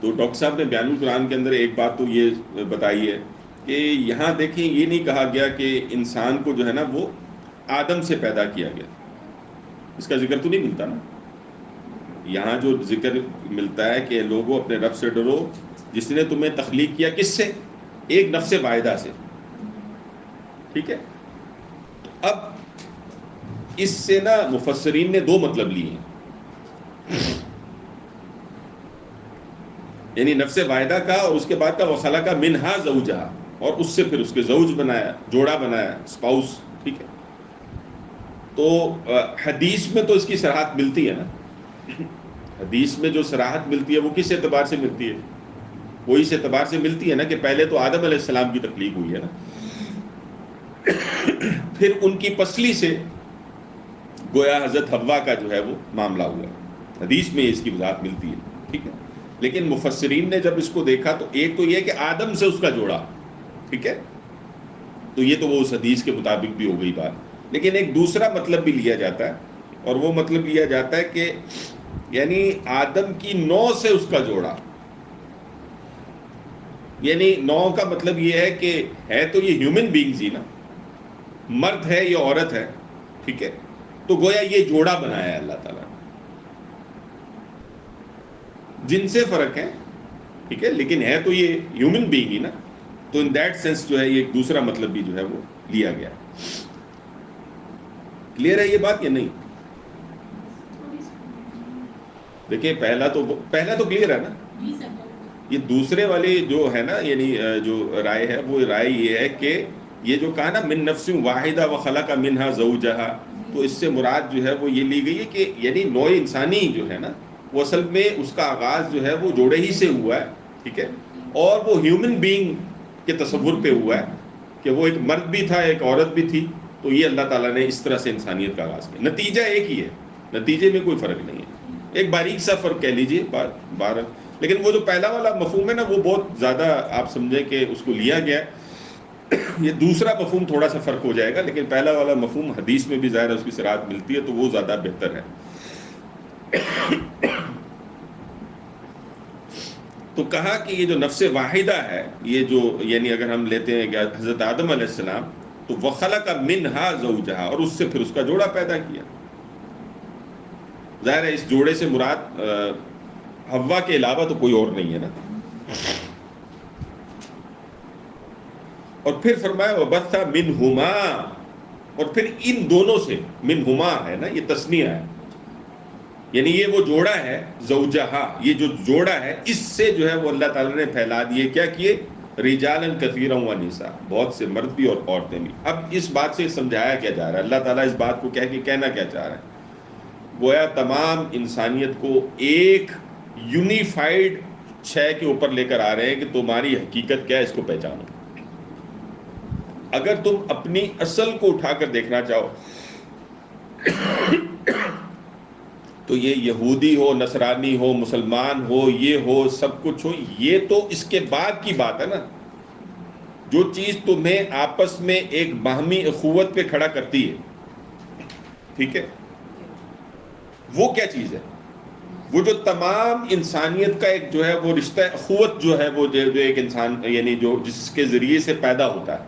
تو ڈاکٹر صاحب نے بیان القرآن کے اندر ایک بات تو یہ بتائی ہے کہ یہاں دیکھیں یہ نہیں کہا گیا کہ انسان کو جو ہے نا وہ آدم سے پیدا کیا گیا، اس کا ذکر تو نہیں ملتا نا۔ یہاں جو ذکر ملتا ہے کہ لوگوں اپنے رب سے ڈرو جس نے تمہیں تخلیق کیا، کس سے؟ ایک نفس واحدہ سے، ٹھیک ہے۔ اب اس سے نا مفسرین نے دو مطلب لیے ہیں، یعنی نفس واحدہ کا اور اس کے بعد کا وخلق منہا زوجہا، اور اس سے پھر اس کے زوج بنایا، جوڑا بنایا، اسپاؤس، ٹھیک ہے۔ تو حدیث میں تو اس کی صراحت ملتی ہے نا، حدیث میں جو صراحت ملتی ہے وہ کس اعتبار سے ملتی ہے؟ وہ اس اعتبار سے ملتی ہے نا کہ پہلے تو آدم علیہ السلام کی تخلیق ہوئی ہے نا، پھر ان کی پسلی سے گویا حضرت حوا کا جو ہے وہ معاملہ ہوا، حدیث میں اس کی وضاحت ملتی ہے، ٹھیک ہے۔ لیکن مفسرین نے جب اس کو دیکھا تو ایک تو یہ کہ آدم سے اس کا جوڑا، ٹھیک ہے، تو یہ تو وہ اس حدیث کے مطابق بھی ہو گئی بات، لیکن ایک دوسرا مطلب بھی لیا جاتا ہے، اور وہ مطلب لیا جاتا ہے کہ یعنی آدم کی نوع سے اس کا جوڑا، یعنی نوع کا مطلب یہ ہے کہ ہے تو یہ ہیومن بینگز ہی نا، مرد ہے یا عورت ہے، ٹھیک ہے، تو گویا یہ جوڑا بنایا ہے اللہ تعالیٰ نے، جن سے فرق ہے، ٹھیک ہے، لیکن ہے تو یہ ہیومن بینگ ہی نا، تو ان دیٹ سینس جو ہے یہ ایک دوسرا مطلب بھی جو ہے وہ لیا گیا۔ کلیئر ہے یہ بات یا نہیں؟ دیکھیں پہلا تو کلیئر ہے نا، یہ دوسرے والی جو ہے نا، یعنی جو رائے ہے وہ رائے یہ ہے کہ یہ جو کہا نا من نفس واحدہ وخلق منہا زوجہا، تو اس سے مراد جو ہے وہ یہ لی گئی ہے کہ یعنی نوع انسانی جو ہے نا وہ اصل میں اس کا آغاز جو ہے وہ جوڑے ہی سے ہوا ہے، ٹھیک ہے، اور وہ ہیومن بینگ کے تصور پہ ہوا ہے کہ وہ ایک مرد بھی تھا ایک عورت بھی تھی، تو یہ اللہ تعالیٰ نے اس طرح سے انسانیت کا آغاز کیا، نتیجہ ایک ہی ہے، نتیجے میں کوئی فرق نہیں ہے، ایک باریک سا فرق کہہ لیجئے بار، لیکن وہ جو پہلا والا مفہوم ہے نا وہ بہت زیادہ آپ سمجھیں کہ اس کو لیا گیا ہے، یہ دوسرا مفہوم تھوڑا سا فرق ہو جائے گا، لیکن پہلا والا مفہوم حدیث میں بھی ظاہر ہے اس کی صراحت ملتی ہے تو وہ زیادہ بہتر ہے۔ تو کہا کہ یہ جو نفس واحدہ ہے، یہ جو یعنی اگر ہم لیتے ہیں کہ حضرت آدم علیہ السلام، تو وخلق منہا زوجہا، اور اس سے پھر اس کا جوڑا پیدا کیا، ظاہر ہے اس جوڑے سے مراد حوا کے علاوہ تو کوئی اور نہیں ہے نا، اور پھر فرمایا وبث منہما، اور پھر ان دونوں سے، منہما ہے نا یہ تثنیہ ہے، یعنی یہ وہ جوڑا ہے زوجہا، یہ جو جوڑا ہے اس سے جو ہے وہ اللہ تعالیٰ نے پھیلا دیے، کیا کیے؟ رجالا کثیرا ونساء، بہت سے مرد بھی اور عورتیں بھی۔ اب اس بات سے سمجھایا کیا جا رہا ہے؟ اللہ تعالیٰ اس بات کو کہہ کے کہنا کیا چاہ رہا ہے؟ گویا تمام انسانیت کو ایک یونیفائڈ شے کے اوپر لے کر آ رہے ہیں کہ تمہاری حقیقت کیا ہے، اس کو پہچانو۔ اگر تم اپنی اصل کو اٹھا کر دیکھنا چاہو تو یہ یہودی ہو، نصرانی ہو، مسلمان ہو، یہ ہو، سب کچھ ہو، یہ تو اس کے بعد کی بات ہے نا۔ جو چیز تمہیں آپس میں ایک باہمی اخوت پہ کھڑا کرتی ہے، ٹھیک ہے، وہ کیا چیز ہے؟ وہ جو تمام انسانیت کا ایک جو ہے وہ رشتہ اخوت جو ہے وہ جو ایک انسان یعنی جو جس کے ذریعے سے پیدا ہوتا ہے،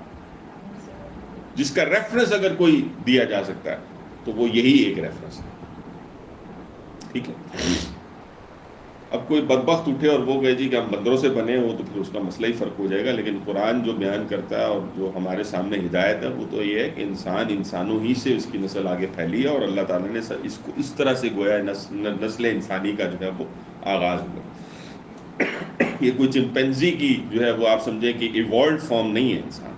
جس کا ریفرنس اگر کوئی دیا جا سکتا ہے تو وہ یہی ایک ریفرنس ہے، ٹھیک ہے۔ اب کوئی بدبخت اٹھے اور وہ کہے جی کہ ہم بندروں سے بنے ہیں، وہ تو پھر اس کا مسئلہ ہی فرق ہو جائے گا، لیکن قرآن جو بیان کرتا ہے اور جو ہمارے سامنے ہدایت ہے وہ تو یہ ہے کہ انسانوں ہی سے اس کی نسل آگے پھیلی ہے، اور اللہ تعالیٰ نے اس کو اس طرح سے گویا نسل انسانی کا جو ہے وہ آغاز ہوا۔ یہ کوئی چمپینزی کی جو ہے وہ آپ سمجھیں کہ ایوالوڈ فارم نہیں ہے انسان۔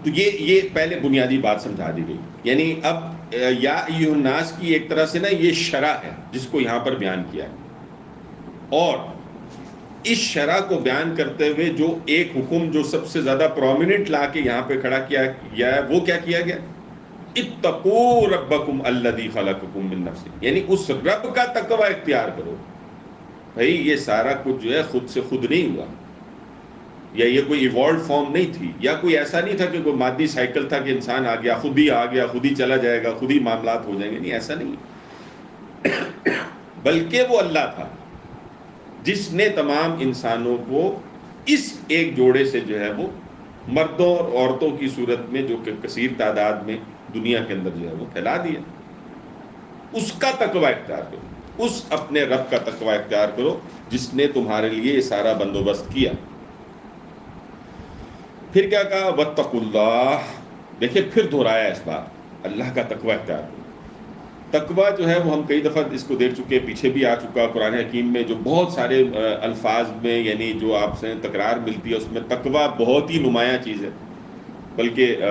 تو یہ پہلے بنیادی بات سمجھا دی گئی، یعنی اب یا ایھا الناس کی ایک طرح سے نا یہ شرع ہے جس کو یہاں پر بیان کیا ہے، اور اس شرع کو بیان کرتے ہوئے جو ایک حکم جو سب سے زیادہ پرومیننٹ لا کے یہاں پہ کھڑا کیا گیا ہے وہ کیا کیا گیا؟ اتقوا ربکم الذی خلقکم من نفس، یعنی اس رب کا تقوی اختیار کرو۔ بھائی یہ سارا کچھ جو ہے خود سے خود نہیں ہوا، یا یہ کوئی ایوالڈ فارم نہیں تھی، یا کوئی ایسا نہیں تھا کہ کوئی مادی سائیکل تھا کہ انسان آ گیا خود ہی چلا جائے گا، خود ہی معاملات ہو جائیں گے، نہیں ایسا نہیں، بلکہ وہ اللہ تھا جس نے تمام انسانوں کو اس ایک جوڑے سے جو ہے وہ مردوں اور عورتوں کی صورت میں جو کہ کثیر تعداد میں دنیا کے اندر جو ہے وہ پھیلا دیا۔ اس کا تقوی اختیار کرو، اس اپنے رب کا تقوی اختیار کرو جس نے تمہارے لیے یہ سارا بندوبست کیا۔ پھر کیا کہا؟ واتقوا اللہ، دیکھیں پھر دہرایا اس بات، اللہ کا تقوی اختیار کرو۔ تقوی جو ہے وہ ہم کئی دفعہ اس کو دیکھ چکے، پیچھے بھی آ چکا قرآن حکیم میں، جو بہت سارے الفاظ میں یعنی جو آپ سے تکرار ملتی ہے اس میں تقوی بہت ہی نمایاں چیز ہے۔ بلکہ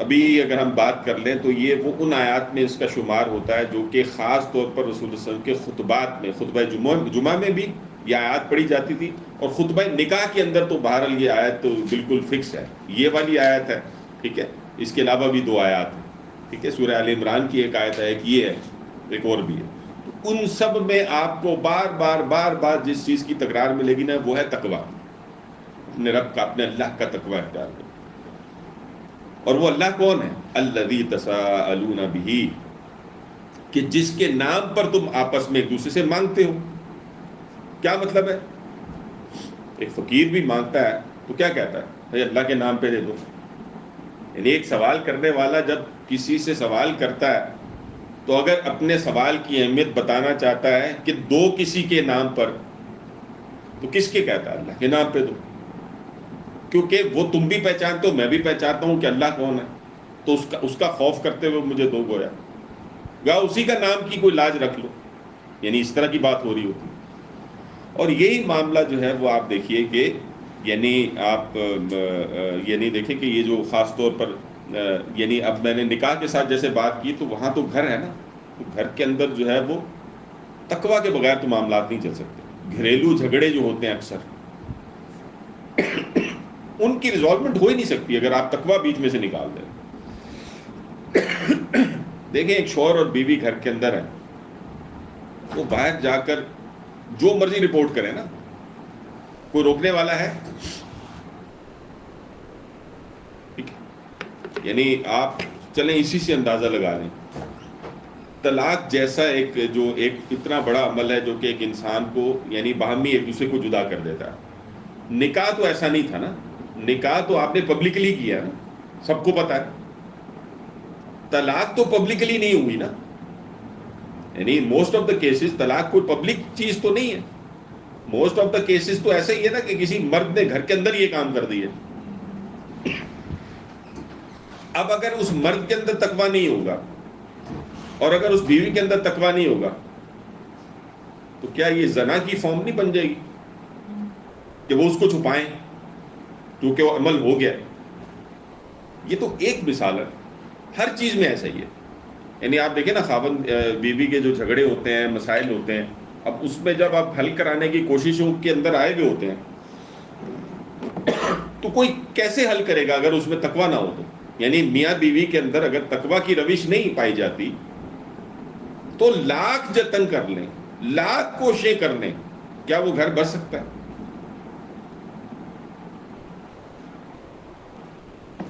ابھی اگر ہم بات کر لیں تو یہ وہ ان آیات میں اس کا شمار ہوتا ہے جو کہ خاص طور پر رسول اللہ صلی اللہ علیہ وسلم کے خطبات میں، خطبہ جمعہ میں بھی یہ آیات پڑھی جاتی تھی، اور خطبہ نکاح کے اندر تو بہرحال یہ آیت تو بالکل فکس ہے، یہ والی آیت ہے، ٹھیک ہے۔ اس کے علاوہ بھی 2 آیات ہیں، ٹھیک ہے، سورہ آل عمران کی ایک آیت ہے، ایک یہ ہے، ایک اور بھی ہے۔ تو ان سب میں آپ کو بار بار جس چیز کی تکرار ملے گی نا وہ ہے تقوی، اپنے رب کا، اپنے اللہ کا تقوی اختیار کرو۔ اور وہ اللہ کون ہے؟ الذی تساءلون بہ، کہ جس کے نام پر تم آپس میں ایک دوسرے سے مانگتے ہو۔ کیا مطلب ہے؟ ایک فقیر بھی مانگتا ہے تو کیا کہتا ہے؟ بھائی اللہ کے نام پہ دے دو۔ یعنی ایک سوال کرنے والا جب کسی سے سوال کرتا ہے تو اگر اپنے سوال کی اہمیت بتانا چاہتا ہے کہ دو کسی کے نام پر، تو کس کے کہتا ہے؟ اللہ کے نام پہ دو، کیونکہ وہ تم بھی پہچانتے ہو، میں بھی پہچانتا ہوں کہ اللہ کون ہے، تو اس کا خوف کرتے ہوئے مجھے دو گویا اسی کا نام کی کوئی لاج رکھ لو، یعنی اس طرح کی بات ہو رہی ہوتی۔ اور یہی معاملہ جو ہے وہ آپ دیکھیے کہ یعنی آپ یعنی دیکھیں کہ یہ جو خاص طور پر یعنی اب میں نے نکاح کے ساتھ جیسے بات کی تو وہاں تو گھر ہے نا، تو گھر کے اندر جو ہے وہ تقوی کے بغیر تو معاملات نہیں چل سکتے۔ گھریلو جھگڑے جو ہوتے ہیں اکثر ان کی ریزالومنٹ ہو ہی نہیں سکتی اگر آپ تقوی بیچ میں سے نکال دیں۔ دیکھیں ایک شوہر اور بیوی گھر کے اندر ہے، وہ باہر جا کر جو مرضی رپورٹ کریں نا، کوئی روکنے والا ہے؟ یعنی آپ چلیں اسی سے اندازہ لگا لیں، طلاق جیسا ایک اتنا بڑا عمل ہے جو کہ ایک انسان کو یعنی باہمی ایک دوسرے کو جدا کر دیتا ہے۔ نکاح تو ایسا نہیں تھا نا، نکاح تو آپ نے پبلکلی کیا نا، سب کو پتا ہے۔ طلاق تو پبلکلی نہیں ہوئی نا، یعنی موسٹ آف دا کیسز طلاق کوئی پبلک چیز تو نہیں ہے، موسٹ آف دا کیسز تو ایسا ہی ہے نا کہ کسی مرد نے گھر کے اندر یہ کام کر دیا۔ اب اگر اس مرد کے اندر تقوی نہیں ہوگا اور اگر اس بیوی کے اندر تقوی نہیں ہوگا تو کیا یہ زنا کی فارم نہیں بن جائے گی کہ وہ اس کو چھپائیں کیونکہ وہ عمل ہو گیا؟ یہ تو ایک مثال ہے، ہر چیز میں ایسا ہی ہے۔ یعنی آپ دیکھیں نا خاوند بیوی کے جو جھگڑے ہوتے ہیں، مسائل ہوتے ہیں، اب اس میں جب آپ حل کرانے کی کوششوں کے اندر آئے ہوئے ہوتے ہیں تو کوئی کیسے حل کرے گا اگر اس میں تقوی نہ ہو تو؟ یعنی میاں بیوی کے اندر اگر تقوی کی روش نہیں پائی جاتی تو لاکھ جتن کر لیں، لاکھ کوششیں کر لیں، کیا وہ گھر بس سکتا ہے؟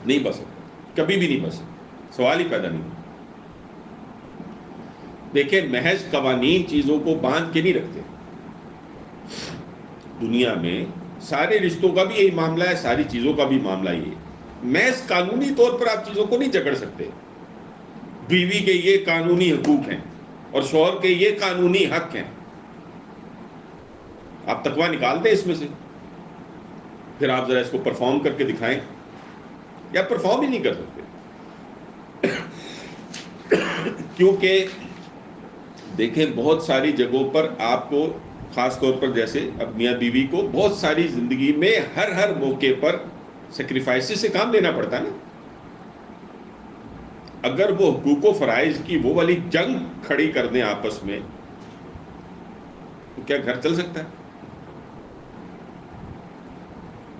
نہیں بس سکتا، کبھی بھی نہیں بس سکتا، سوال ہی پیدا نہیں۔ دیکھیں محض قوانین چیزوں کو باندھ کے نہیں رکھتے، دنیا میں سارے رشتوں کا بھی یہی معاملہ ہے، ساری چیزوں کا بھی معاملہ یہ ہے۔ محض قانونی طور پر آپ چیزوں کو نہیں جکڑ سکتے، بیوی کے یہ قانونی حقوق ہیں اور شوہر کے یہ قانونی حق ہیں، آپ تقوی نکال دیں اس میں سے، پھر آپ ذرا اس کو پرفارم کر کے دکھائیں، یا پرفارم ہی نہیں کر سکتے۔ کیونکہ دیکھیں بہت ساری جگہوں پر آپ کو خاص طور پر جیسے اب میاں بیوی کو بہت ساری زندگی میں ہر موقع پر سیکریفائسز سے کام لینا پڑتا ہے نا۔ اگر وہ حقوق و فرائض کی وہ والی جنگ کھڑی کر دیں آپس میں تو کیا گھر چل سکتا ہے؟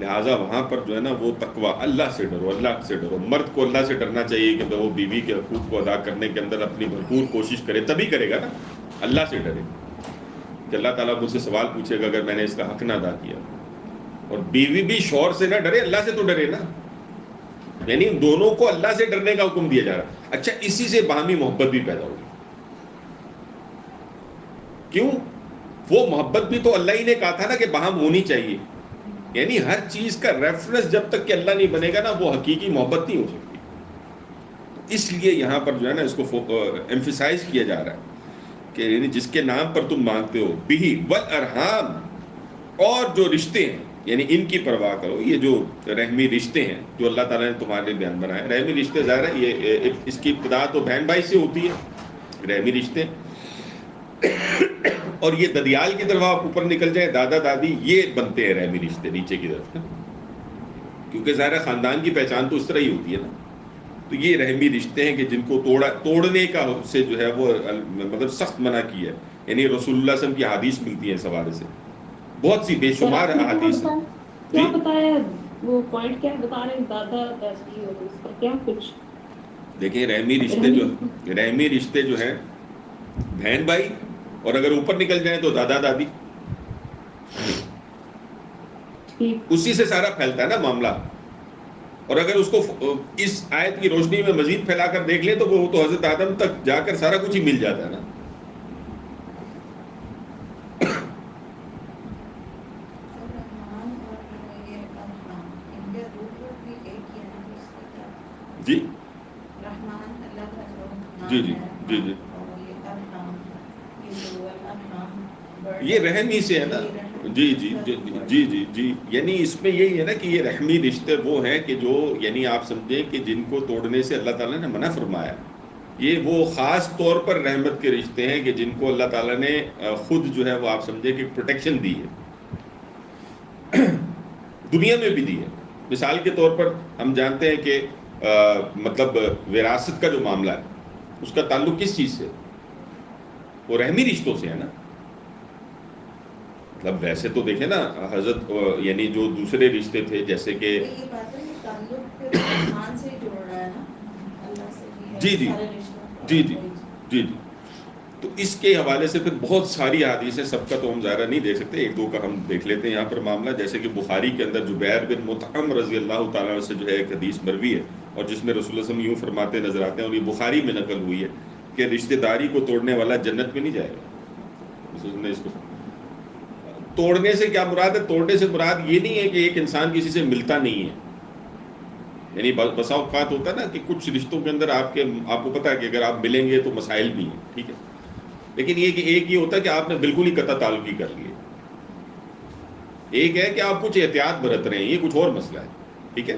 لہٰذا وہاں پر جو ہے نا وہ تقویٰ، اللہ سے ڈرو، اللہ سے ڈرو. مرد کو اللہ سے ڈرنا چاہیے کہ وہ بیوی کے حقوق کو ادا کرنے کے اندر اپنی بھرپور کوشش کرے، تبھی کرے گا نا. اللہ سے ڈرے کہ اللہ تعالیٰ مجھ سے سوال پوچھے گا اگر میں نے اس کا حق نہ ادا کیا. اور بیوی بھی شوہر سے نہ ڈرے، اللہ سے تو ڈرے نا. یعنی دونوں کو اللہ سے ڈرنے کا حکم دیا جا رہا ہے. اچھا، اسی سے باہمی محبت بھی پیدا ہوگی. کیوں؟ وہ محبت بھی تو اللہ ہی نے کہا تھا نا کہ باہم ہونی چاہیے. یعنی ہر چیز کا ریفرنس جب تک کہ اللہ نہیں بنے گا نا وہ حقیقی محبت نہیں ہو سکتی. اس لیے یہاں پر جو ہے نا اس کو ایمفیسائز کیا جا رہا ہے کہ یعنی جس کے نام پر تم مانگتے ہو، بہی والارحام، اور جو رشتے ہیں یعنی ان کی پرواہ کرو. یہ جو رحمی رشتے ہیں جو اللہ تعالیٰ نے تمہارے لیے بیان بنائے، رحمی رشتے ظاہر ہے یہ اس کی ابتدا تو بہن بھائی سے ہوتی ہے، رحمی رشتے. اور یہ ددیال کی طرف آپ اوپر نکل جائیں، دادا دادی، یہ بنتے ہیں رحمی رشتے نیچے کی طرف، کیونکہ ظاہر خاندان کی پہچان تو اس طرح ہی ہوتی ہے نا. تو یہ رحمی رشتے ہیں کہ جن کو توڑنے کا سے جو ہے وہ مطلب سخت منع کیا ہے. یعنی رسول اللہ صلی اللہ علیہ وسلم کی حدیث ملتی ہیں اس حوالے سے، بہت سی بے شمار احادیث ہیں. کیا بتایا وہ پوائنٹ کیا بتا رہے ہیں دادا دادی اور اس کا کیا کچھ؟ دیکھیں رحمی رشتے جو ہیں بہن بھائی، اور اگر اوپر نکل جائیں تو دادا دادی، اسی سے سارا پھیلتا ہے نا معاملہ. اور اگر اس کو اس آیت کی روشنی میں مزید پھیلا کر دیکھ لیں تو وہ تو حضرت آدم تک جا کر سارا کچھ ہی مل جاتا ہے نا. جی جی جی جی جی یہ رحم ہی سے ہے نا. جی جی جی جی جی جی یعنی اس میں یہی ہے نا کہ یہ رحمی رشتے وہ ہیں کہ جو یعنی آپ سمجھیں کہ جن کو توڑنے سے اللہ تعالیٰ نے منع فرمایا. یہ وہ خاص طور پر رحمت کے رشتے ہیں کہ جن کو اللہ تعالیٰ نے خود جو ہے وہ آپ سمجھے کہ پروٹیکشن دی ہے، دنیا میں بھی دی ہے. مثال کے طور پر ہم جانتے ہیں کہ مطلب وراثت کا جو معاملہ ہے اس کا تعلق کس چیز سے؟ وہ رحمی رشتوں سے ہے نا. مطلب ویسے تو دیکھیں نا حضرت یعنی جو دوسرے رشتے تھے جیسے کہ جی جی جی جی جی جی تو اس کے حوالے سے پھر بہت ساری حدیث ہیں، سب کا تو ہم ظاہرہ نہیں دیکھ سکتے، ایک دو کا ہم دیکھ لیتے ہیں یہاں پر معاملہ. جیسے کہ بخاری کے اندر جبیر بن مطعم رضی اللہ تعالیٰ عنہ سے جو ہے ایک حدیث مروی ہے، اور جس میں رسول اللہ صلی اللہ علیہ وسلم یوں فرماتے نظر آتے ہیں، اور یہ بخاری میں نقل ہوئی ہے کہ رشتہ داری کو توڑنے والا جنت میں نہیں جائے گا. اس کو توڑنے سے کیا مراد ہے؟ توڑنے سے مراد یہ نہیں ہے کہ ایک انسان کسی سے ملتا نہیں ہے. یعنی بسا اوقات ہوتا ہے نا کہ کچھ رشتوں کے اندر آپ کو پتا ہے کہ اگر آپ ملیں گے تو مسائل بھی ہیں، ٹھیک ہے، لیکن یہ کہ ایک یہ ہوتا ہے کہ آپ نے بالکل ہی قطع تعلقی کر لیے. ایک ہے کہ آپ کچھ احتیاط برت رہے ہیں، یہ کچھ اور مسئلہ ہے، ٹھیک ہے.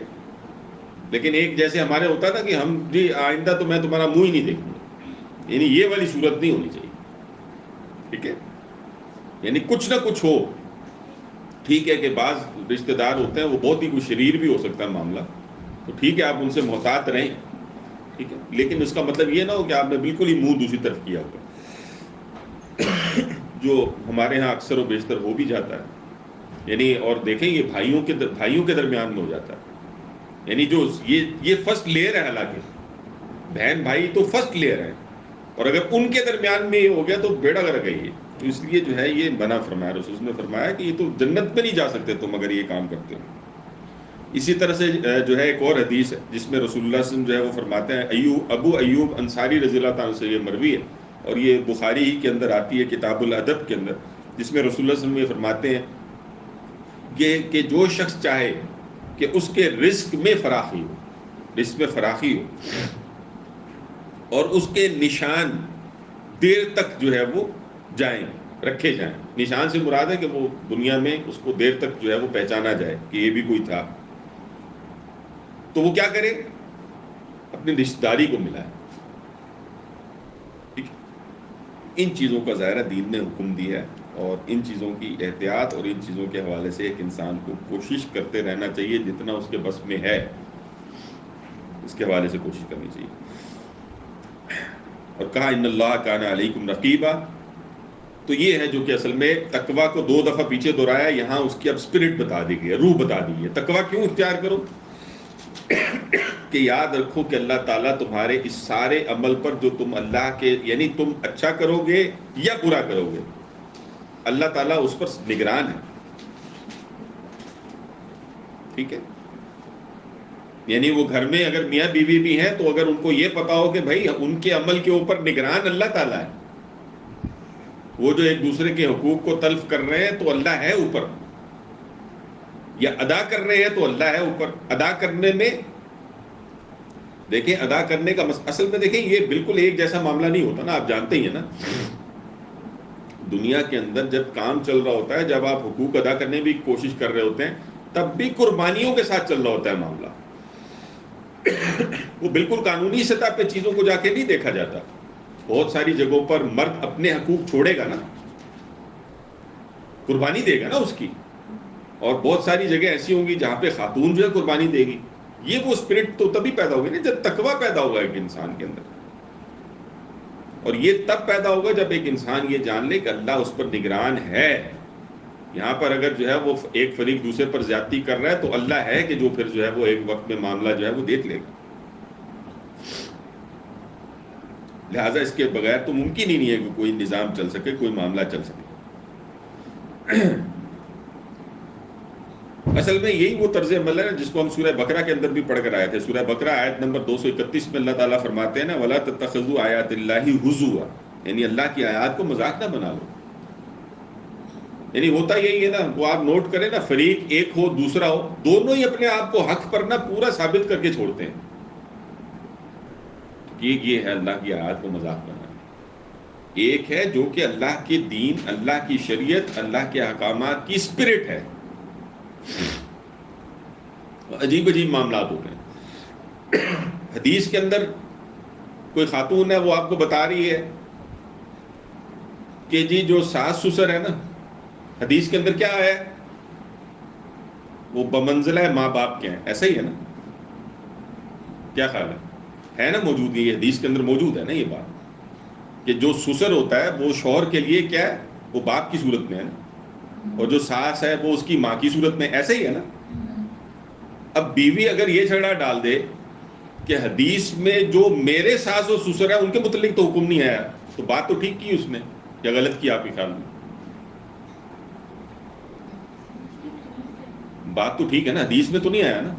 لیکن ایک جیسے ہمارے ہوتا ہے نا کہ ہم جی آئندہ تو میں تمہارا منہ ہی نہیں دیکھوں گا، یعنی یہ والی صورت نہیں ہونی چاہیے، ٹھیک ہے. یعنی کچھ نہ کچھ ہو. ٹھیک ہے کہ بعض رشتہ دار ہوتے ہیں وہ بہت ہی کچھ شریر بھی ہو سکتا ہے معاملہ، تو ٹھیک ہے آپ ان سے محتاط رہیں، ٹھیک ہے، لیکن اس کا مطلب یہ نہ ہو کہ آپ نے بالکل ہی منہ دوسری طرف کیا ہوگا، جو ہمارے ہاں اکثر و بیشتر ہو بھی جاتا ہے. یعنی اور دیکھیں یہ بھائیوں کے درمیان میں ہو جاتا ہے. یعنی جو یہ فرسٹ لیئر ہے، حالانکہ بہن بھائی تو فرسٹ لیئر ہے، اور اگر ان کے درمیان میں یہ ہو گیا تو بیڑا غرق ہے یہ. تو اس لیے جو ہے یہ منع فرمایا، رسول نے فرمایا کہ یہ تو جنت میں نہیں جا سکتے تم اگر یہ کام کرتے ہو. اسی طرح سے جو ہے ایک اور حدیث ہے جس میں رسول اللہ صلی اللہ علیہ وسلم جو ہے وہ فرماتے ہیں، ابو ایوب انصاری رضی اللہ تعالیٰ سے یہ مروی ہے، اور یہ بخاری ہی کے اندر آتی ہے کتاب الادب کے اندر، جس میں رسول اللہ صلی اللہ علیہ وسلم یہ فرماتے ہیں کہ جو شخص چاہے کہ اس کے رزق میں فراخی ہو اور اس کے نشان دیر تک جو ہے وہ رکھے جائیں. نشان سے مراد ہے کہ وہ دنیا میں اس کو دیر تک جو ہے وہ پہچانا جائے کہ یہ بھی کوئی تھا، تو وہ کیا کرے؟ اپنی رشتہ داری کو ملائے. ان چیزوں کا ظاہرہ دین نے حکم دیا ہے، اور ان چیزوں کی احتیاط اور ان چیزوں کے حوالے سے ایک انسان کو کوشش کرتے رہنا چاہیے، جتنا اس کے بس میں ہے اس کے حوالے سے کوشش کرنی چاہیے. اور کہا ان اللہ کان علیکم رقیبا. تو یہ ہے جو کہ اصل میں تقویٰ کو 2 دفعہ پیچھے دہرایا, یہاں اس کی اب اسپرٹ بتا دی گئی ہے, روح بتا دی ہے. تقویٰ کیوں اختیار کرو؟ کہ یاد رکھو کہ اللہ تعالیٰ تمہارے اس سارے عمل پر جو تم اللہ کے یعنی تم اچھا کرو گے یا برا کرو گے, اللہ تعالیٰ اس پر نگران ہے. ٹھیک ہے, یعنی وہ گھر میں اگر میاں بیوی بھی ہیں تو اگر ان کو یہ پتا ہو کہ بھائی ان کے عمل کے اوپر نگران اللہ تعالیٰ ہے, وہ جو ایک دوسرے کے حقوق کو تلف کر رہے ہیں تو اللہ ہے اوپر, یا ادا کر رہے ہیں تو اللہ ہے اوپر. ادا کرنے میں دیکھیں, ادا کرنے کا اصل میں دیکھیں یہ بالکل ایک جیسا معاملہ نہیں ہوتا نا, آپ جانتے ہی ہیں نا دنیا کے اندر جب کام چل رہا ہوتا ہے, جب آپ حقوق ادا کرنے کی کوشش کر رہے ہوتے ہیں تب بھی قربانیوں کے ساتھ چل رہا ہوتا ہے معاملہ. وہ بالکل قانونی سطح پہ چیزوں کو جا کے نہیں دیکھا جاتا. بہت ساری جگہوں پر مرد اپنے حقوق چھوڑے گا نا, قربانی دے گا نا اس کی, اور بہت ساری جگہ ایسی ہوں گی جہاں پہ خاتون جو ہے قربانی دے گی. یہ وہ اسپرٹ تو تبھی پیدا ہوگی نا جب تقویٰ پیدا ہوگا ایک انسان کے اندر, اور یہ تب پیدا ہوگا جب ایک انسان یہ جان لے کہ اللہ اس پر نگران ہے. یہاں پر اگر جو ہے وہ ایک فریق دوسرے پر زیادتی کر رہا ہے تو اللہ ہے کہ جو پھر جو ہے وہ ایک وقت میں معاملہ جو ہے وہ دیکھ لے گا. لہٰذا اس کے بغیر تو ممکن ہی نہیں ہے کہ کوئی نظام چل سکے, کوئی معاملہ چل سکے. اصل میں یہی وہ طرز عمل ہے جس کو ہم سورہ بقرہ کے اندر بھی پڑھ کر آئے تھے. سورہ بقرہ آیت نمبر 231 میں اللہ تعالیٰ فرماتے ہیں نا وَلَا تَتَّخِذُوا آیَاتِ اللَّهِ هُزُوًا, یعنی اللہ کی آیات کو مذاق نہ بنا لو. یعنی ہوتا یہی ہے نا, وہ آپ نوٹ کریں نا, فریق ایک ہو دوسرا ہو, دونوں ہی اپنے آپ کو حق پر نہ پورا ثابت کر کے چھوڑتے ہیں. یہ ہے اللہ کی آیات کو مذاق بنانا. ایک ہے جو کہ اللہ کے دین, اللہ کی شریعت, اللہ کے احکامات کی اسپرٹ ہے. عجیب عجیب معاملات ہوتے ہیں. حدیث کے اندر کوئی خاتون ہے, وہ آپ کو بتا رہی ہے کہ جی جو ساس سسر ہے نا, حدیث کے اندر کیا ہے, وہ بمنزلہ ماں باپ کے ہیں. ایسا ہی ہے نا, کیا خیال ہے نا, موجود یہ حدیث کے اندر موجود ہے نا یہ بات کہ جو سسر ہوتا ہے وہ شوہر کے لیے کیا ہے, وہ باپ کی صورت میں ہے نا, اور جو ساس ہے وہ اس کی ماں کی صورت میں. ایسا ہی ہے نا. اب بیوی اگر یہ جھگڑا ڈال دے کہ حدیث میں جو میرے ساس و سسر ہے ان کے متعلق تو حکم نہیں آیا, تو بات تو ٹھیک کی اس نے یا غلط کی آپ کے خیال میں؟ بات تو ٹھیک ہے نا, حدیث میں تو نہیں آیا نا,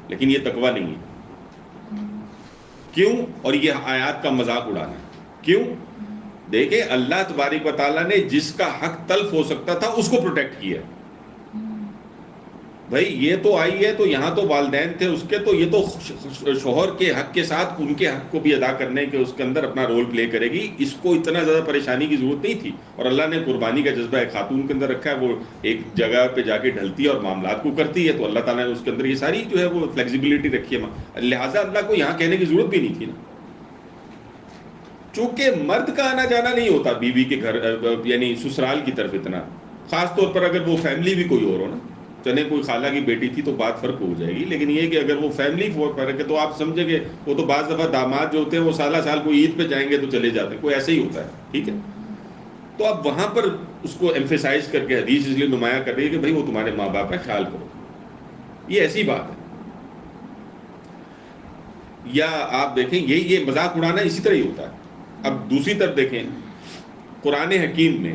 لیکن یہ تقویٰ نہیں ہے. کیوں؟ اور یہ آیات کا مذاق اڑانا. کیوں؟ دیکھیں اللہ تبارک و تعالیٰ نے جس کا حق تلف ہو سکتا تھا اس کو پروٹیکٹ کیا. بھائی یہ تو آئی ہے تو یہاں تو والدین تھے اس کے, تو یہ تو شوہر کے حق کے ساتھ ان کے حق کو بھی ادا کرنے کے اس کے اندر اپنا رول پلے کرے گی. اس کو اتنا زیادہ پریشانی کی ضرورت نہیں تھی. اور اللہ نے قربانی کا جذبہ ایک خاتون کے اندر رکھا ہے, وہ ایک جگہ پہ جا کے ڈھلتی ہے اور معاملات کو کرتی ہے, تو اللہ تعالیٰ نے اس کے اندر یہ ساری جو ہے وہ فلیکسیبلٹی رکھی ہے. لہٰذا اللہ کو یہاں کہنے کی ضرورت بھی نہیں تھی نا, چونکہ مرد کا آنا جانا نہیں ہوتا بیوی کے گھر یعنی سسرال کی طرف اتنا, خاص طور پر اگر وہ فیملی بھی کوئی اور ہو نا, چلے کوئی خالہ کی بیٹی تھی تو بات فرق ہو جائے گی, لیکن یہ کہ اگر وہ فیملی فرق ہے تو آپ سمجھیں گے وہ تو بعض دفعہ داماد جو ہوتے ہیں وہ سالہ سال کوئی عید پہ جائیں گے تو چلے جاتے ہیں, کوئی ایسے ہی ہوتا ہے. ٹھیک ہے, تو اب وہاں پر اس کو ایمفیسائز کر کے حدیث اس لیے نمایاں کر رہی ہے کہ بھائی وہ تمہارے ماں باپ ہے, خیال کرو. یہ ایسی بات ہے. یا آپ دیکھیں یہ مذاق اڑانا اسی طرح ہی ہوتا ہے. اب دوسری طرف دیکھیں قرآن حکیم میں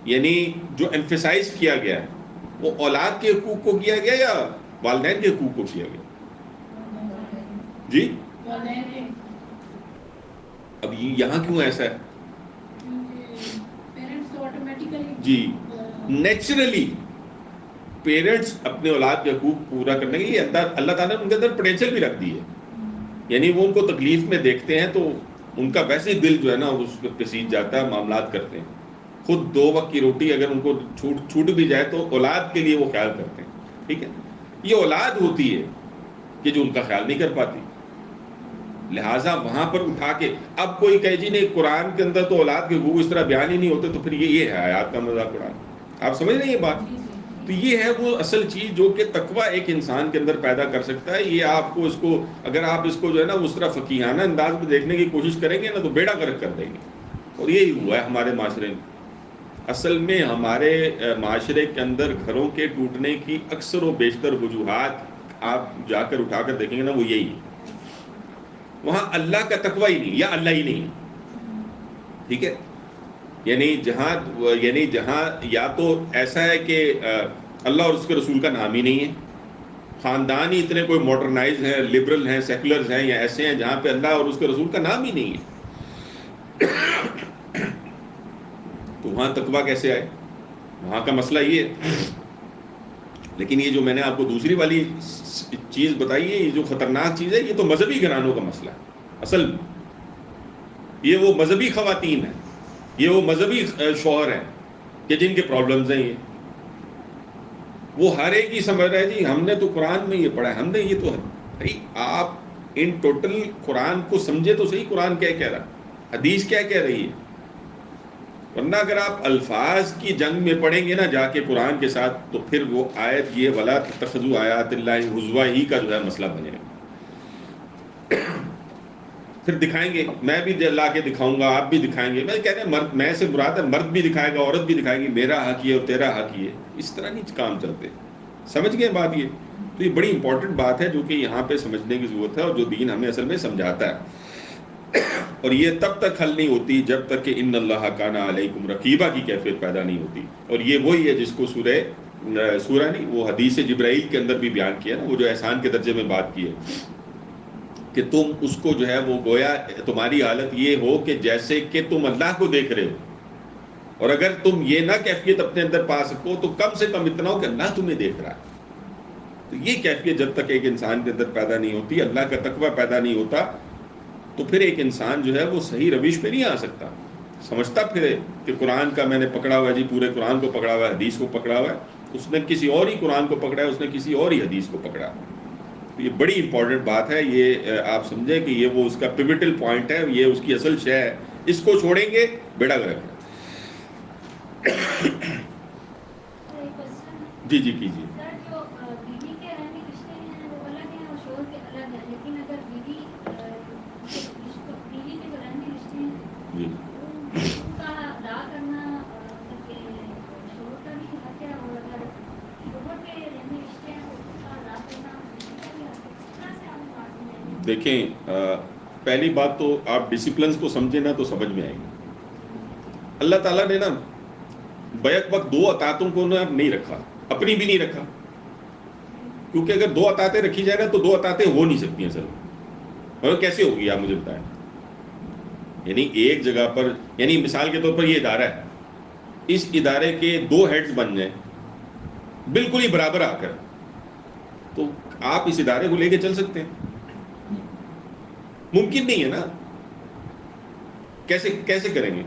یعنی جو ایمفیسائز کیا گیا ہے وہ اولاد کے حقوق کو کیا گیا یا والدین کے حقوق کو کیا گیا؟ جی اب یہاں کیوں ایسا ہے؟ جی نیچرلی پیرنٹس اپنے اولاد کے حقوق پورا کرنے کے لیے اللہ تعالیٰ نے ان کے اندر پوٹینشیل بھی رکھ دی ہے. یعنی وہ ان کو تکلیف میں دیکھتے ہیں تو ان کا ویسے ہی دل جو ہے نا اس پہ پسیج جاتا ہے, معاملات کرتے ہیں. خود 2 وقت کی روٹی اگر ان کو چھوٹ بھی جائے تو اولاد کے لیے وہ خیال کرتے ہیں. ٹھیک ہے, یہ اولاد ہوتی ہے کہ جو ان کا خیال نہیں کر پاتی. لہٰذا وہاں پر اٹھا کے اب کوئی کہے جی نہیں قرآن کے اندر تو اولاد کے حقوق اس طرح بیان ہی نہیں ہوتے, تو پھر یہ ہے آیات کا مذاق اڑانا. آپ سمجھ رہے ہیں یہ بات؟ تو یہ ہے وہ اصل چیز جو کہ تقویٰ ایک انسان کے اندر پیدا کر سکتا ہے. یہ آپ کو اس کو اگر آپ اس کو جو ہے نا اس طرح فقیہانہ انداز میں دیکھنے کی کوشش کریں گے نا تو بیڑا غرق کر دیں گے. اور یہی ہوا ہے ہمارے معاشرے میں. اصل میں ہمارے معاشرے کے اندر گھروں کے ٹوٹنے کی اکثر و بیشتر وجوہات آپ جا کر اٹھا کر دیکھیں گے نا وہ یہی ہے. وہاں اللہ کا تقویٰ ہی نہیں یا اللہ ہی نہیں. ٹھیک ہے, یعنی جہاں یا تو ایسا ہے کہ اللہ اور اس کے رسول کا نام ہی نہیں ہے, خاندان ہی اتنے کوئی ماڈرنائز ہیں, لبرل ہیں, سیکولرز ہیں, یا ایسے ہیں جہاں پہ اللہ اور اس کے رسول کا نام ہی نہیں ہے. تو وہاں تقویٰ کیسے آئے؟ وہاں کا مسئلہ یہ ہے. لیکن یہ جو میں نے آپ کو دوسری والی چیز بتائی ہے, یہ جو خطرناک چیز ہے, یہ تو مذہبی گھرانوں کا مسئلہ ہے. اصل یہ وہ مذہبی خواتین ہیں, یہ وہ مذہبی شوہر ہیں کہ جن کے پرابلمز ہیں. یہ وہ ہر ایک ہی سمجھ رہے جی ہم نے تو قرآن میں یہ پڑھا ہے, ہم نے یہ تو بھائی آپ ان ٹوٹل قرآن کو سمجھے تو صحیح, قرآن کیا کہہ رہا, حدیث کیا کہہ رہی ہے. ورنہ اگر آپ الفاظ کی جنگ میں پڑھیں گے نا جا کے قرآن کے ساتھ, تو پھر وہ آیت یہ وَلَا تَتَّخِذُوا آیَاتِ اللَّهِ ہُزُوًا ہی کا جو ہے مسئلہ بنے گا. پھر دکھائیں گے, میں بھی لا کے دکھاؤں گا, آپ بھی دکھائیں گے. میں کہتے ہیں مرد, میں سے مراد ہے مرد بھی دکھائے گا, عورت بھی دکھائے گی, میرا حق یہ اور تیرا حق یہ. اس طرح نہیں کام چلتے. سمجھ گئے بات یہ؟ تو یہ بڑی امپورٹنٹ بات ہے جو کہ یہاں پہ سمجھنے کی ضرورت ہے, اور جو دین ہمیں اصل میں سمجھاتا ہے. اور یہ تب تک حل نہیں ہوتی جب تک کہ ان اللہ کان علیکم رقیبہ کی کیفیت پیدا نہیں ہوتی. اور یہ وہی ہے جس کو سورہ نہیں, وہ حدیث جبرائیل کے اندر بھی بیان کیا نا, وہ جو احسان کے درجے میں بات کی ہے کہ تم اس کو جو ہے وہ گویا تمہاری حالت یہ ہو کہ جیسے کہ تم اللہ کو دیکھ رہے ہو, اور اگر تم یہ نہ کیفیت اپنے اندر پا سکو تو کم سے کم اتنا ہو کہ اللہ تمہیں دیکھ رہا ہے. تو یہ کیفیت جب تک ایک انسان کے اندر پیدا نہیں ہوتی, اللہ کا تقویٰ پیدا نہیں ہوتا, تو پھر ایک انسان جو ہے وہ صحیح روش پہ نہیں آ سکتا. سمجھتا پھرے کہ قرآن کا میں نے پکڑا ہوا ہے جی, پورے قرآن کو پکڑا ہوا ہے, حدیث کو پکڑا ہوا ہے. اس نے کسی اور ہی قرآن کو پکڑا ہے, اس نے کسی اور ہی حدیث کو پکڑا. یہ بڑی امپورٹنٹ بات ہے, یہ آپ سمجھیں کہ یہ وہ اس کا پیوٹل پوائنٹ ہے, یہ اس کی اصل شے ہے. اس کو چھوڑیں گے بیڑا غرق ہے. جی جی کیجیے. جی دیکھیں, پہلی بات تو آپ ڈسپلنس کو سمجھیں نا تو سمجھ میں آئے گی. اللہ تعالیٰ نے نا بیک وقت دو اطاعتوں کو نا نہیں رکھا, اپنی بھی نہیں رکھا, کیونکہ اگر دو اطاعتیں رکھی جائے نا تو دو اطاعتیں ہو نہیں سکتی ہیں. سر اور کیسے ہوگی آپ مجھے بتائیں. یعنی ایک جگہ پر, یعنی مثال کے طور پر یہ ادارہ ہے, اس ادارے کے دو ہیڈز بن جائیں بالکل ہی برابر آ کر, تو آپ اس ادارے کو لے کے چل سکتے ہیں؟ ممکن نہیں ہے نا. کیسے کریں گے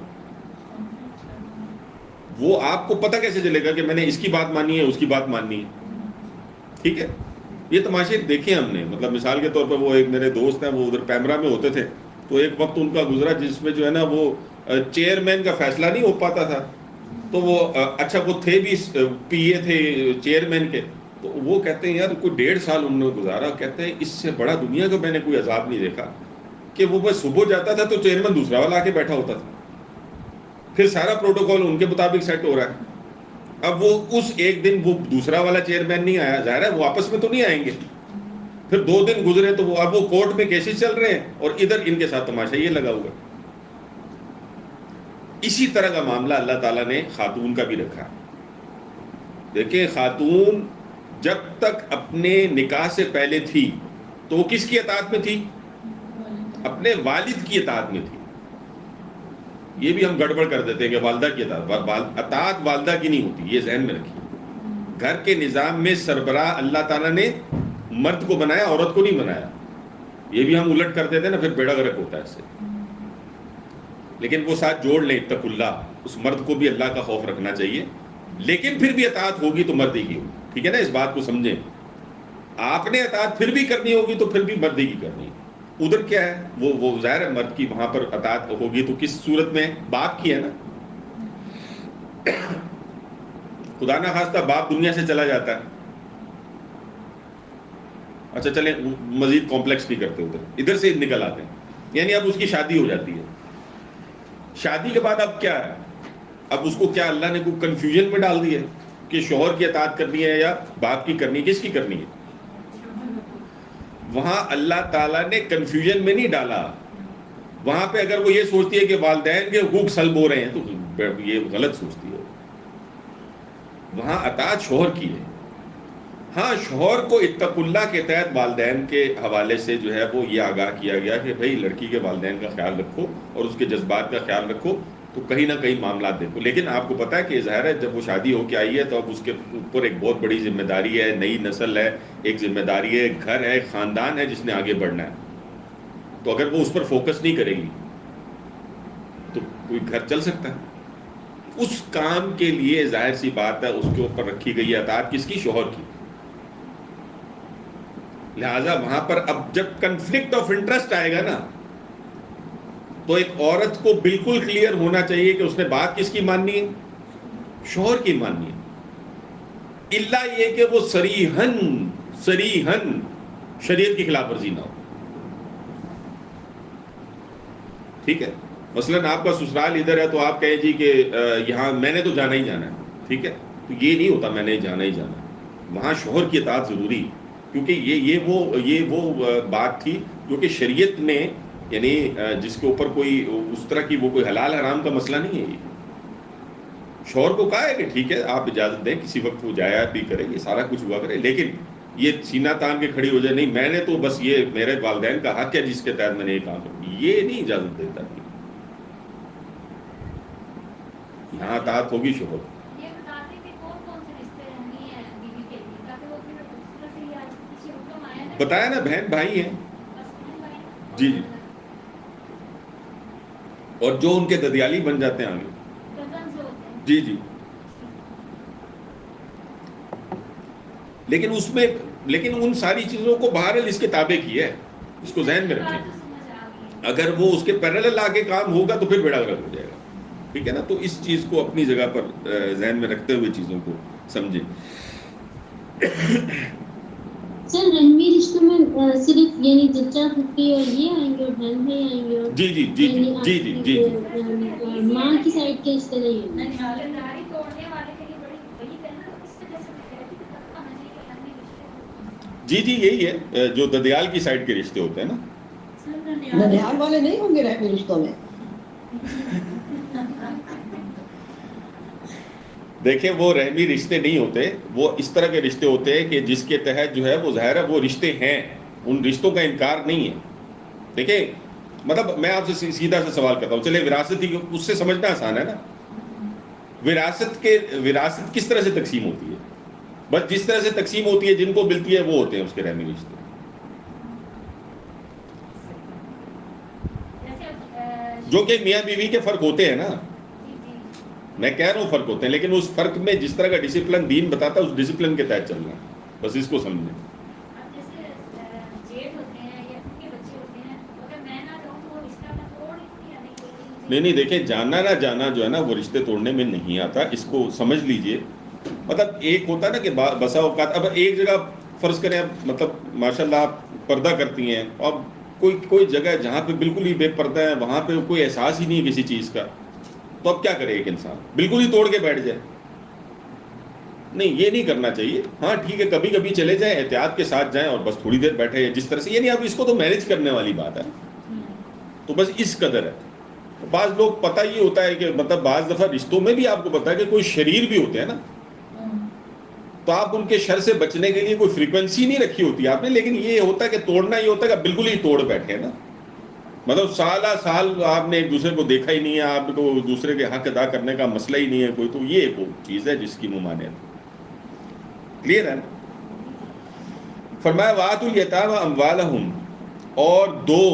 وہ؟ آپ کو پتہ کیسے چلے گا کہ میں نے اس کی بات مانی ہے, اس کی بات ماننی ہے؟ ٹھیک ہے, یہ تماشے دیکھے ہم نے. مطلب مثال کے طور پر وہ ایک میرے دوست ہیں, وہ ادھر پیمرا میں ہوتے تھے, تو ایک وقت ان کا گزرا جس میں جو ہے نا وہ چیئرمین کا فیصلہ نہیں ہو پاتا تھا. تو وہ اچھا وہ تھے بھی پی اے تھے چیئرمین کے, تو وہ کہتے ہیں یار کوئی 1.5 سال انہوں نے گزارا, کہتے ہیں اس سے بڑا دنیا کا میں نے کوئی عذاب نہیں دیکھا کہ وہ بس صبح جاتا تھا تو چیئرمین دوسرا والا آ کے بیٹھا ہوتا تھا, پھر سارا پروٹوکول ان کے مطابق سیٹ ہو رہا ہے. اب وہ اس ایک دن وہ دوسرا والا چیئرمین نہیں آیا, ظاہر ہے وہ آپس میں تو نہیں آئیں گے. پھر 2 دن گزرے تو اب وہ کورٹ میں کیسز چل رہے ہیں اور ادھر ان کے ساتھ تماشا یہ لگا ہوا. اسی طرح کا معاملہ اللہ تعالیٰ نے خاتون کا بھی رکھا. دیکھیں خاتون جب تک اپنے نکاح سے پہلے تھی تو وہ کس کی اطاعت میں تھی؟ اپنے والد کی اطاعت میں تھی. یہ بھی ہم گڑبڑ کر دیتے ہیں کہ والدہ کی اطاعت والدہ کی نہیں ہوتی, یہ ذہن میں رکھیے. گھر کے نظام میں سربراہ اللہ تعالیٰ نے مرد کو بنایا, عورت کو نہیں بنایا. یہ بھی ہم الٹ کر دیتے ہیں نا, پھر بیڑا غرق ہوتا ہے اس سے. لیکن وہ ساتھ جوڑ لیں اتقوا اللہ, اس مرد کو بھی اللہ کا خوف رکھنا چاہیے, لیکن پھر بھی اطاعت ہوگی تو مردی کی ہوگی. ٹھیک ہے نا, اس بات کو سمجھیں. آپ نے اطاعت پھر بھی کرنی ہوگی تو پھر بھی مردی کی کرنی ہے. ادھر کیا ہے, وہ ظاہر ہے مرد کی وہاں پر اطاعت ہوگی تو کس صورت میں؟ باپ کی ہے نا. خدا نہ خواستہ باپ دنیا سے چلا جاتا ہے، اچھا چلیں مزید کمپلیکس نہیں کرتے، ادھر سے نکل آتے ہیں، یعنی اب اس کی شادی ہو جاتی ہے، شادی کے بعد اب کیا ہے، اب اس کو کیا اللہ نے کوئی کنفیوژن میں ڈال دیا ہے کہ شوہر کی اطاعت کرنی ہے یا باپ کی کرنی ہے، کس کی کرنی ہے؟ وہاں اللہ تعالیٰ نے کنفیوژن میں نہیں ڈالا، وہاں پہ اگر وہ یہ سوچتی ہے کہ والدین کے حقوق سلب ہو رہے ہیں تو یہ غلط سوچتی ہے، وہاں اطاعت شوہر کی ہے۔ ہاں شوہر کو اتق اللہ کے تحت والدین کے حوالے سے جو ہے وہ یہ آگاہ کیا گیا کہ بھئی لڑکی کے والدین کا خیال رکھو اور اس کے جذبات کا خیال رکھو، تو کہیں نہ کہیں معاملات دیکھو، لیکن آپ کو پتہ ہے کہ ظاہر ہے جب وہ شادی ہو کے آئی ہے تو اب اس کے اوپر ایک بہت بڑی ذمہ داری ہے، نئی نسل ہے، ایک ذمہ داری ہے، ایک گھر ہے، ایک خاندان ہے جس نے آگے بڑھنا ہے، تو اگر وہ اس پر فوکس نہیں کرے گی تو کوئی گھر چل سکتا ہے؟ اس کام کے لیے ظاہر سی بات ہے اس کے اوپر رکھی گئی ہے اطاعت کس کی؟ شوہر کی۔ لہٰذا وہاں پر اب جب کنفلکٹ آف انٹرسٹ آئے گا نا تو ایک عورت کو بالکل کلیئر ہونا چاہیے کہ اس نے بات کس کی ماننی ہے؟ شوہر کی ماننی ہے، الا یہ کہ وہ صریحاً شریعت کی خلاف ورزی نہ ہو۔ ٹھیک ہے، مثلاً آپ کا سسرال ادھر ہے تو آپ کہیں جی کہ یہاں میں نے تو جانا ہی جانا ہے، ٹھیک ہے، تو یہ نہیں ہوتا میں نے جانا ہی جانا ہے، وہاں شوہر کی اطاعت ضروری، کیونکہ یہ وہ بات تھی جو کہ شریعت نے یعنی جس کے اوپر کوئی اس طرح کی وہ کوئی حلال حرام کا مسئلہ نہیں ہے، یہ شوہر کو کہا ہے کہ ٹھیک ہے آپ اجازت دیں کسی وقت وہ جایا بھی کرے، یہ سارا کچھ ہوا کرے، لیکن یہ سینہ تان کے کھڑی ہو جائے نہیں میں نے تو بس یہ میرے والدین کا حق ہے جس کے تحت میں نے یہ کام کروں، یہ نہیں اجازت دیتا، یہاں اطاعت ہوگی شوہر۔ بتایا نا بہن بھائی ہیں، جی جی، اور جو ان کے ددیالی بن جاتے ہیں آگے، جی جی، لیکن ان ساری چیزوں کو بہرحال اس کے تابع کی ہے، اس کو ذہن میں رکھیں، اگر وہ اس کے پیرالل آگے کام ہوگا تو پھر بیڑا غرق ہو جائے گا، ٹھیک ہے نا، تو اس چیز کو اپنی جگہ پر ذہن میں رکھتے ہوئے چیزوں کو سمجھیں۔ سر رحمی رشتوں میں صرف یعنی چچا پھپھی اور یہ آئیں گے اور بہن بھائی آئیں گے، جی جی جی جی جی جی ماں کی سائڈ کے رشتے نہیں ہیں؟ جی جی یہی ہے جو ددیال کی سائڈ کے رشتے ہوتے ہیں نا، ددیال والے نہیں ہوں گے رحمی رشتوں میں؟ دیکھیں وہ رحمی رشتے نہیں ہوتے، وہ اس طرح کے رشتے ہوتے ہیں کہ جس کے تحت جو ہے وہ ظاہر ہے وہ رشتے ہیں، ان رشتوں کا انکار نہیں ہے۔ دیکھیں مطلب میں آپ سے سیدھا سے سوال کرتا ہوں، چلے وراثت ہی اس سے سمجھنا آسان ہے نا، وراثت کس طرح سے تقسیم ہوتی ہے؟ بس جس طرح سے تقسیم ہوتی ہے جن کو ملتی ہے وہ ہوتے ہیں اس کے رحمی رشتے، جو کہ میاں بیوی کے فرق ہوتے ہیں نا، میں کہہ رہا ہوں فرق ہوتے ہیں، لیکن اس فرق میں جس طرح کا ڈسپلن دین بتاتا ہے اس ڈسپلن کے تحت چلنا ہے، بس اس کو سمجھیں۔ نہیں دیکھیں جانا نہ جانا جو ہے نا وہ رشتے توڑنے میں نہیں آتا، اس کو سمجھ لیجئے، مطلب ایک ہوتا ہے نا کہ بسا اوقات اب ایک جگہ فرض کریں اب مطلب ماشاءاللہ آپ پردہ کرتی ہیں، اب کوئی جگہ جہاں پہ بالکل ہی بے پردہ ہے وہاں پہ کوئی احساس ہی نہیں ہے کسی چیز کا، تو اب کیا کرے ایک انسان؟ بالکل ہی توڑ کے بیٹھ جائے؟ نہیں یہ نہیں کرنا چاہیے، ہاں ٹھیک ہے کبھی کبھی چلے جائیں احتیاط کے ساتھ جائیں اور بس تھوڑی دیر بیٹھے جس طرح سے، یعنی اب اس کو تو مینیج کرنے والی بات ہے، تو بس اس قدر ہے۔ بعض لوگ پتہ یہ ہوتا ہے کہ مطلب بعض دفعہ رشتوں میں بھی آپ کو پتا ہے کہ کوئی شریر بھی ہوتے ہیں نا، تو آپ ان کے شر سے بچنے کے لیے کوئی فریکوینسی نہیں رکھی ہوتی آپ نے، لیکن یہ ہوتا ہے کہ توڑنا یہ ہوتا ہے کہ بالکل ہی توڑ بیٹھے نا، مطلب سال آپ نے ایک دوسرے کو دیکھا ہی نہیں ہے، آپ کو دوسرے کے حق ادا کرنے کا مسئلہ ہی نہیں ہے کوئی، تو یہ ایک چیز ہے جس کی ممانعت، کلیئر ہے نا؟ فرمایا وَآتُوا الْيَتَامَىٰ أَمْوَالَهُمْ، اور دو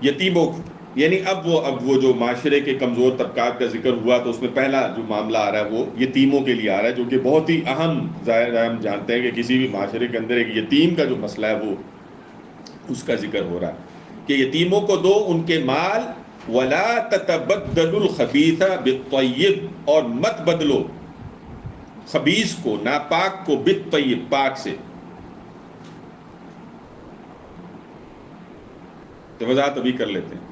یتیموں، یعنی اب وہ جو معاشرے کے کمزور طبقات کا ذکر ہوا تو اس میں پہلا جو معاملہ آ رہا ہے وہ یتیموں کے لیے آ رہا ہے، جو کہ بہت ہی اہم، ظاہر ہے ہم جانتے ہیں کہ کسی بھی معاشرے کے اندر ایک یتیم کا جو مسئلہ ہے وہ اس کا ذکر ہو رہا ہے کہ یتیموں کو دو ان کے مال، وَلَا تَتَبَدَّلُوا الْخَبِيثَ بِالطَّيِّبِ، اور مت بدلو خبیث کو, ناپاک کو, بالطیب, پاک سے. تو وضاحت ابھی کر لیتے ہیں.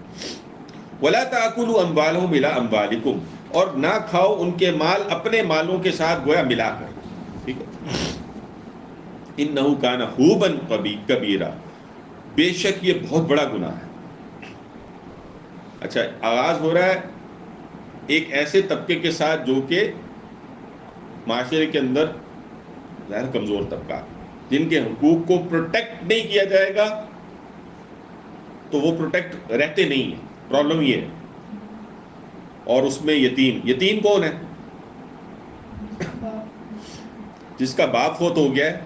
وَلَا تَأْكُلُوا أَمْوَالَهُمْ إِلَىٰ أَمْوَالِكُمْ, اور نہ کھاؤ ان کے مال اپنے مالوں کے ساتھ گویا ملا کر. ٹھیک ہے. إِنَّهُ كَانَ حُوبًا كَبِيرًا, بے شک یہ بہت بڑا گناہ ہے. اچھا, آغاز ہو رہا ہے ایک ایسے طبقے کے ساتھ جو کہ معاشرے کے اندر ظاہر کمزور طبقہ, جن کے حقوق کو پروٹیکٹ نہیں کیا جائے گا تو وہ پروٹیکٹ رہتے نہیں ہیں. پرابلم یہ ہے. اور اس میں یتیم. یتیم کون ہے؟ جس کا باپ فوت ہو گیا ہے.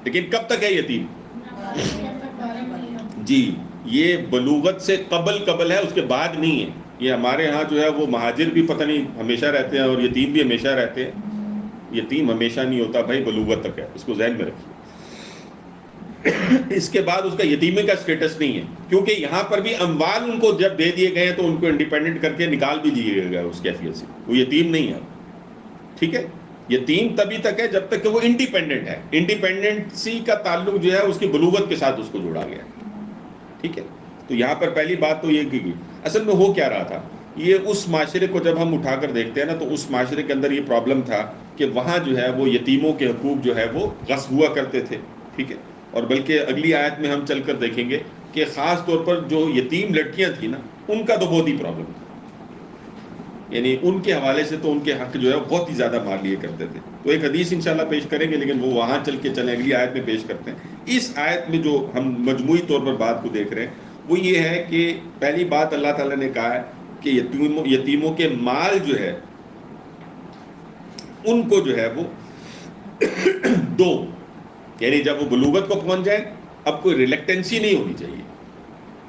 لیکن کب تک ہے یتیم؟ جی, یہ بلوغت سے قبل ہے, اس کے بعد نہیں ہے. یہ ہمارے ہاں جو ہے وہ مہاجر بھی پتہ نہیں ہمیشہ رہتے ہیں اور یتیم بھی ہمیشہ رہتے ہیں. یتیم ہمیشہ نہیں ہوتا بھائی, بلوغت تک ہے, اس کو ذہن میں رکھیے. اس کے بعد اس کا یتیمی کا سٹیٹس نہیں ہے, کیونکہ یہاں پر بھی اموال ان کو جب دے دیے گئے ہیں تو ان کو انڈیپینڈنٹ کر کے نکال بھی دیے گئے اس کیفیت سے. وہ یتیم نہیں ہے. ٹھیک ہے. یتیم تبھی تک ہے جب تک کہ وہ انڈیپینڈنٹ ہے. انڈیپینڈنسی کا تعلق جو ہے اس کی بلوغت کے ساتھ اس کو جوڑا گیا. ٹھیک ہے. تو یہاں پر پہلی بات تو یہ کی گئی. اصل میں ہو کیا رہا تھا, یہ اس معاشرے کو جب ہم اٹھا کر دیکھتے ہیں نا, تو اس معاشرے کے اندر یہ پرابلم تھا کہ وہاں جو ہے وہ یتیموں کے حقوق جو ہے وہ غصب ہوا کرتے تھے. ٹھیک ہے. اور بلکہ اگلی آیت میں ہم چل کر دیکھیں گے کہ خاص طور پر جو یتیم لڑکیاں تھیں نا, ان کا تو بہت ہی پرابلم تھا. یعنی ان کے حوالے سے تو ان کے حق جو ہے بہت ہی زیادہ مار لیے کرتے تھے. تو ایک حدیث انشاءاللہ پیش کریں گے, لیکن وہ وہاں چل کے چلیں, اگلی آیت میں پیش کرتے ہیں. اس آیت میں جو ہم مجموعی طور پر بات کو دیکھ رہے ہیں وہ یہ ہے کہ پہلی بات اللہ تعالیٰ نے کہا ہے کہ یتیموں کے مال جو ہے ان کو جو ہے وہ دو. یعنی جب وہ بلوغت کو پہنچ جائیں اب کوئی ریلیکٹنسی نہیں ہونی چاہیے.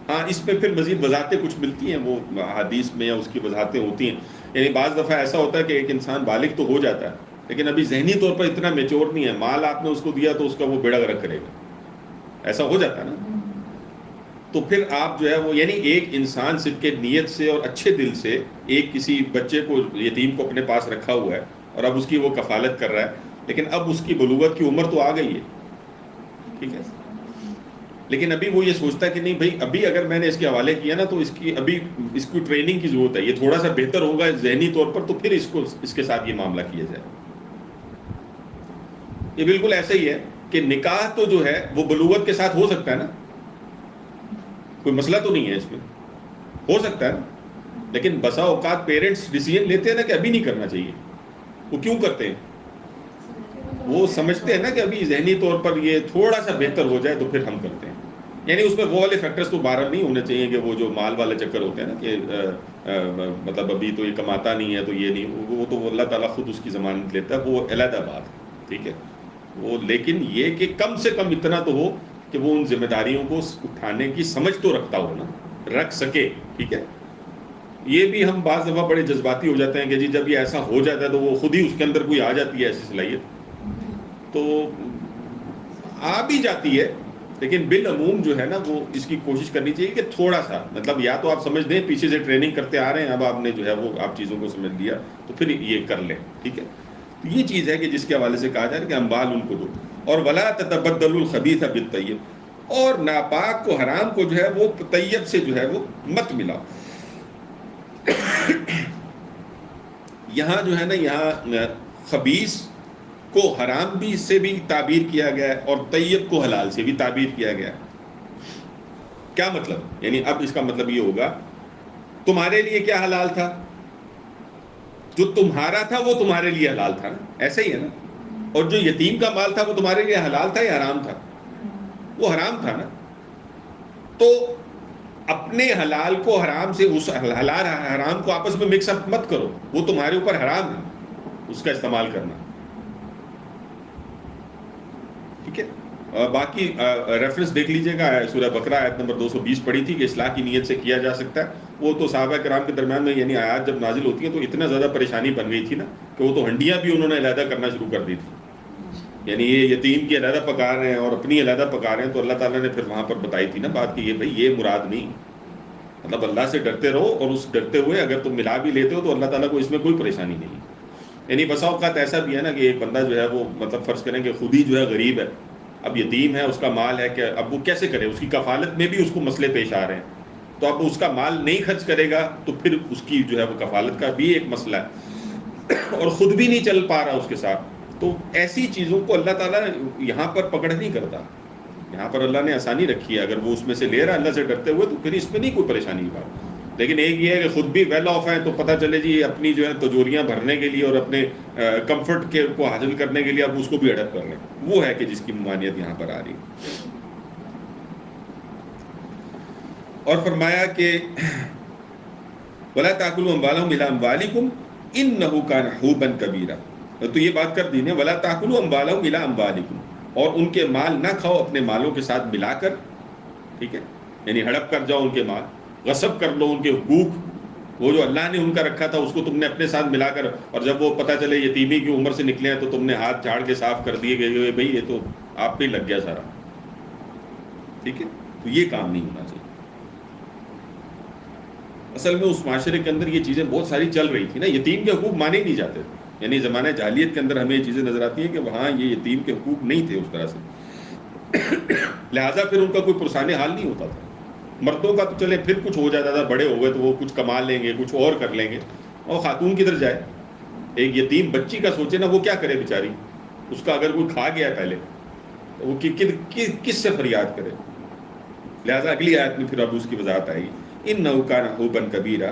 ہاں, اس میں پھر مزید وضاحتیں کچھ ملتی ہیں, وہ حدیث میں یا اس کی وضاحتیں ہوتی ہیں. یعنی بعض دفعہ ایسا ہوتا ہے کہ ایک انسان بالغ تو ہو جاتا ہے لیکن ابھی ذہنی طور پر اتنا میچور نہیں ہے. مال آپ نے اس کو دیا تو اس کا وہ بیڑا گرک کرے گا, ایسا ہو جاتا ہے نا. تو پھر آپ جو ہے وہ, یعنی ایک انسان صدق نیت سے اور اچھے دل سے ایک کسی بچے کو, یتیم کو اپنے پاس رکھا ہوا ہے اور اب اس کی وہ کفالت کر رہا ہے, لیکن اب اس کی بلوغت کی عمر تو آ گئی ہے. ٹھیک ہے. لیکن ابھی وہ یہ سوچتا ہے کہ نہیں بھائی, ابھی اگر میں نے اس کے حوالے کیا نا تو اس کی ٹریننگ کی ضرورت ہے, یہ تھوڑا سا بہتر ہوگا ذہنی طور پر, تو پھر اس کے ساتھ یہ معاملہ کیا جائے. یہ بالکل ایسا ہی ہے کہ نکاح تو جو ہے وہ بلوغت کے ساتھ ہو سکتا ہے نا, کوئی مسئلہ تو نہیں ہے اس میں, ہو سکتا ہے. لیکن بسا اوقات پیرنٹس ڈیسیژن لیتے ہیں نا کہ ابھی نہیں کرنا چاہیے. وہ کیوں کرتے ہیں؟ وہ سمجھتے ہیں نا کہ ابھی ذہنی طور پر یہ تھوڑا سا بہتر ہو جائے تو پھر ہم کرتے ہیں. یعنی اس میں وہ والے فیکٹرز تو باہر نہیں ہونے چاہیے کہ وہ جو مال والے چکر ہوتے ہیں نا کہ مطلب ابھی تو یہ کماتا نہیں ہے تو یہ نہیں, وہ تو اللہ تعالیٰ خود اس کی ضمانت لیتا ہے, وہ علیحدہ بات ہے. ٹھیک ہے. وہ لیکن یہ کہ کم سے کم اتنا تو ہو کہ وہ ان ذمہ داریوں کو اٹھانے کی سمجھ تو رکھتا ہو نا, رکھ سکے. ٹھیک ہے. یہ بھی ہم بعض دفعہ بڑے جذباتی ہو جاتے ہیں کہ جی جب یہ ایسا ہو جاتا ہے تو وہ خود ہی اس کے اندر کوئی آ جاتی ہے ایسی صلاحیت, تو آ بھی جاتی ہے. لیکن بالعموم جو ہے نا وہ اس کی کوشش کرنی چاہیے کہ تھوڑا سا, مطلب یا تو آپ سمجھ دیں پیچھے سے ٹریننگ کرتے آ رہے ہیں, اب آپ نے جو ہے وہ آپ چیزوں کو سمجھ لیا تو پھر یہ کر لیں. ٹھیک ہے. تو یہ چیز ہے کہ جس کے حوالے سے کہا جائے کہ اموال ان کو دو. اور ولا تتبدلوا الخبیث بالطیب, اور ناپاک کو, حرام کو جو ہے وہ طیب سے جو ہے وہ مت ملاؤ. یہاں جو ہے نا, یہاں خبیث کو حرام بھی سے بھی تعبیر کیا گیا ہے اور طیب کو حلال سے بھی تعبیر کیا گیا ہے. کیا مطلب؟ یعنی اب اس کا مطلب یہ ہوگا تمہارے لیے کیا حلال تھا, جو تمہارا تھا وہ تمہارے لیے حلال تھا نا, ایسا ہی ہے نا. اور جو یتیم کا مال تھا وہ تمہارے لیے حلال تھا یا حرام تھا؟ وہ حرام تھا نا. تو اپنے حلال کو حرام سے, اس حلال حرام کو آپس میں مکس اپ مت کرو, وہ تمہارے اوپر حرام ہے اس کا استعمال کرنا. ٹھیک ہے. باقی ریفرنس دیکھ لیجئے گا, سورہ بقرہ آیت نمبر 220 پڑھی تھی کہ اصلاح کی نیت سے کیا جا سکتا ہے. وہ تو صحابہ کرام کے درمیان میں یعنی آیات جب نازل ہوتی ہیں تو اتنا زیادہ پریشانی بن گئی تھی نا کہ وہ تو ہنڈیاں بھی انہوں نے علیحدہ کرنا شروع کر دی تھی. یعنی یہ یتیم کی علیحدہ پکا رہے ہیں اور اپنی علیحدہ پکا رہے ہیں, تو اللہ تعالیٰ نے پھر وہاں پر بتائی تھی نا بات کہ یہ بھائی یہ مراد نہیں, مطلب اللہ سے ڈرتے رہو, اور اس ڈرتے ہوئے اگر تم ملا بھی لیتے ہو تو اللہ تعالیٰ کو اس میں کوئی پریشانی نہیں. یعنی بسا اوقات ایسا بھی ہے نا کہ ایک بندہ جو ہے وہ مطلب فرض کریں کہ خود ہی جو ہے غریب ہے، اب یتیم ہے، اس کا مال ہے، کہ اب وہ کیسے کرے، اس کی کفالت میں بھی اس کو مسئلے پیش آ رہے ہیں، تو اب اس کا مال نہیں خرچ کرے گا تو پھر اس کی جو ہے وہ کفالت کا بھی ایک مسئلہ ہے، اور خود بھی نہیں چل پا رہا اس کے ساتھ. تو ایسی چیزوں کو اللہ تعالیٰ یہاں پر پکڑ نہیں کرتا، یہاں پر اللہ نے آسانی رکھی ہے. اگر وہ اس میں سے لے رہا اللہ سے ڈرتے ہوئے تو پھر اس میں نہیں کوئی پریشانی کی بات. لیکن ایک یہ ہے کہ خود بھی ویل آف ہیں تو پتہ چلے جی اپنی جو ہے تجوریاں بھرنے کے لیے اور اپنے کمفرٹ کے کو حاصل کرنے کے لیے اب اس کو بھی اڈاپٹ کر لیں، وہ ہے کہ جس کی ممانعت یہاں پر آ رہی ہے. اور فرمایا کہ وَلَا تَأْكُلُوا أَمْوَالَهُمْ إِلَىٰ أَمْوَالِكُمْ إِنَّهُ كَانَ حُوبًا كَبِيرًا. تو یہ بات کر دی نے وَلَا تَأْكُلُوا أَمْوَالَهُمْ إِلَىٰ أَمْوَالِكُمْ، اور ان کے مال نہ کھاؤ اپنے مالوں کے ساتھ ملا کر، ٹھیک ہے، یعنی ہڑپ کر جاؤ ان کے مال، غصب کر لو ان کے حقوق، وہ جو اللہ نے ان کا رکھا تھا اس کو تم نے اپنے ساتھ ملا کر، اور جب وہ پتہ چلے یتیمی کی عمر سے نکلے ہیں تو تم نے ہاتھ جھاڑ کے صاف کر دیے گئے بھائی یہ تو آپ پہ لگ گیا سارا، ٹھیک ہے. تو یہ کام نہیں ہونا چاہیے. اصل میں اس معاشرے کے اندر یہ چیزیں بہت ساری چل رہی تھی نا، یتیم کے حقوق مانے نہیں جاتے تھے. یعنی زمانہ جاہلیت کے اندر ہمیں یہ چیزیں نظر آتی ہیں کہ وہاں یہ یتیم کے حقوق نہیں تھے اس طرح سے، لہٰذا پھر ان کا کوئی پرسان حال نہیں ہوتا تھا. مردوں کا تو چلے پھر کچھ ہو جاتا تھا، بڑے ہو گئے تو وہ کچھ کما لیں گے، کچھ اور کر لیں گے، اور خاتون کدھر جائے. ایک یتیم بچی کا سوچے نا وہ کیا کرے بیچاری، اس کا اگر کوئی کھا گیا پہلے تو وہ کس سے فریاد کرے. لہٰذا اگلی آیت میں پھر اب اس کی وضاحت آئی، اِنَّهُ كَانَ حُوبًا كَبِيرًا،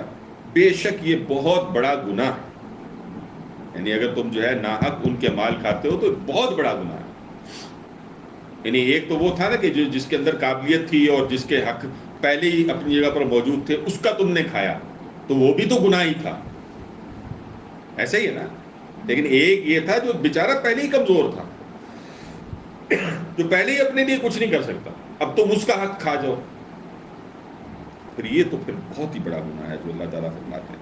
بے شک یہ بہت بڑا گناہ ہے. یعنی اگر تم جو ہے ناحق ان کے مال کھاتے ہو تو بہت بڑا گناہ ہے. یعنی ایک تو وہ تھا نا کہ جس کے اندر قابلیت تھی اور جس کے حق پہلے ہی اپنی جگہ پر موجود تھے اس کا تم نے کھایا تو وہ بھی تو گناہ ہی تھا، ایسا ہی ہے نا. لیکن ایک یہ تھا جو بیچارہ پہلے ہی کمزور تھا، جو پہلے ہی اپنے لیے کچھ نہیں کر سکتا، اب تم اس کا حق کھا جاؤ، پھر یہ تو پھر بہت ہی بڑا گناہ ہے جو اللہ تعالیٰ فرماتے ہیں.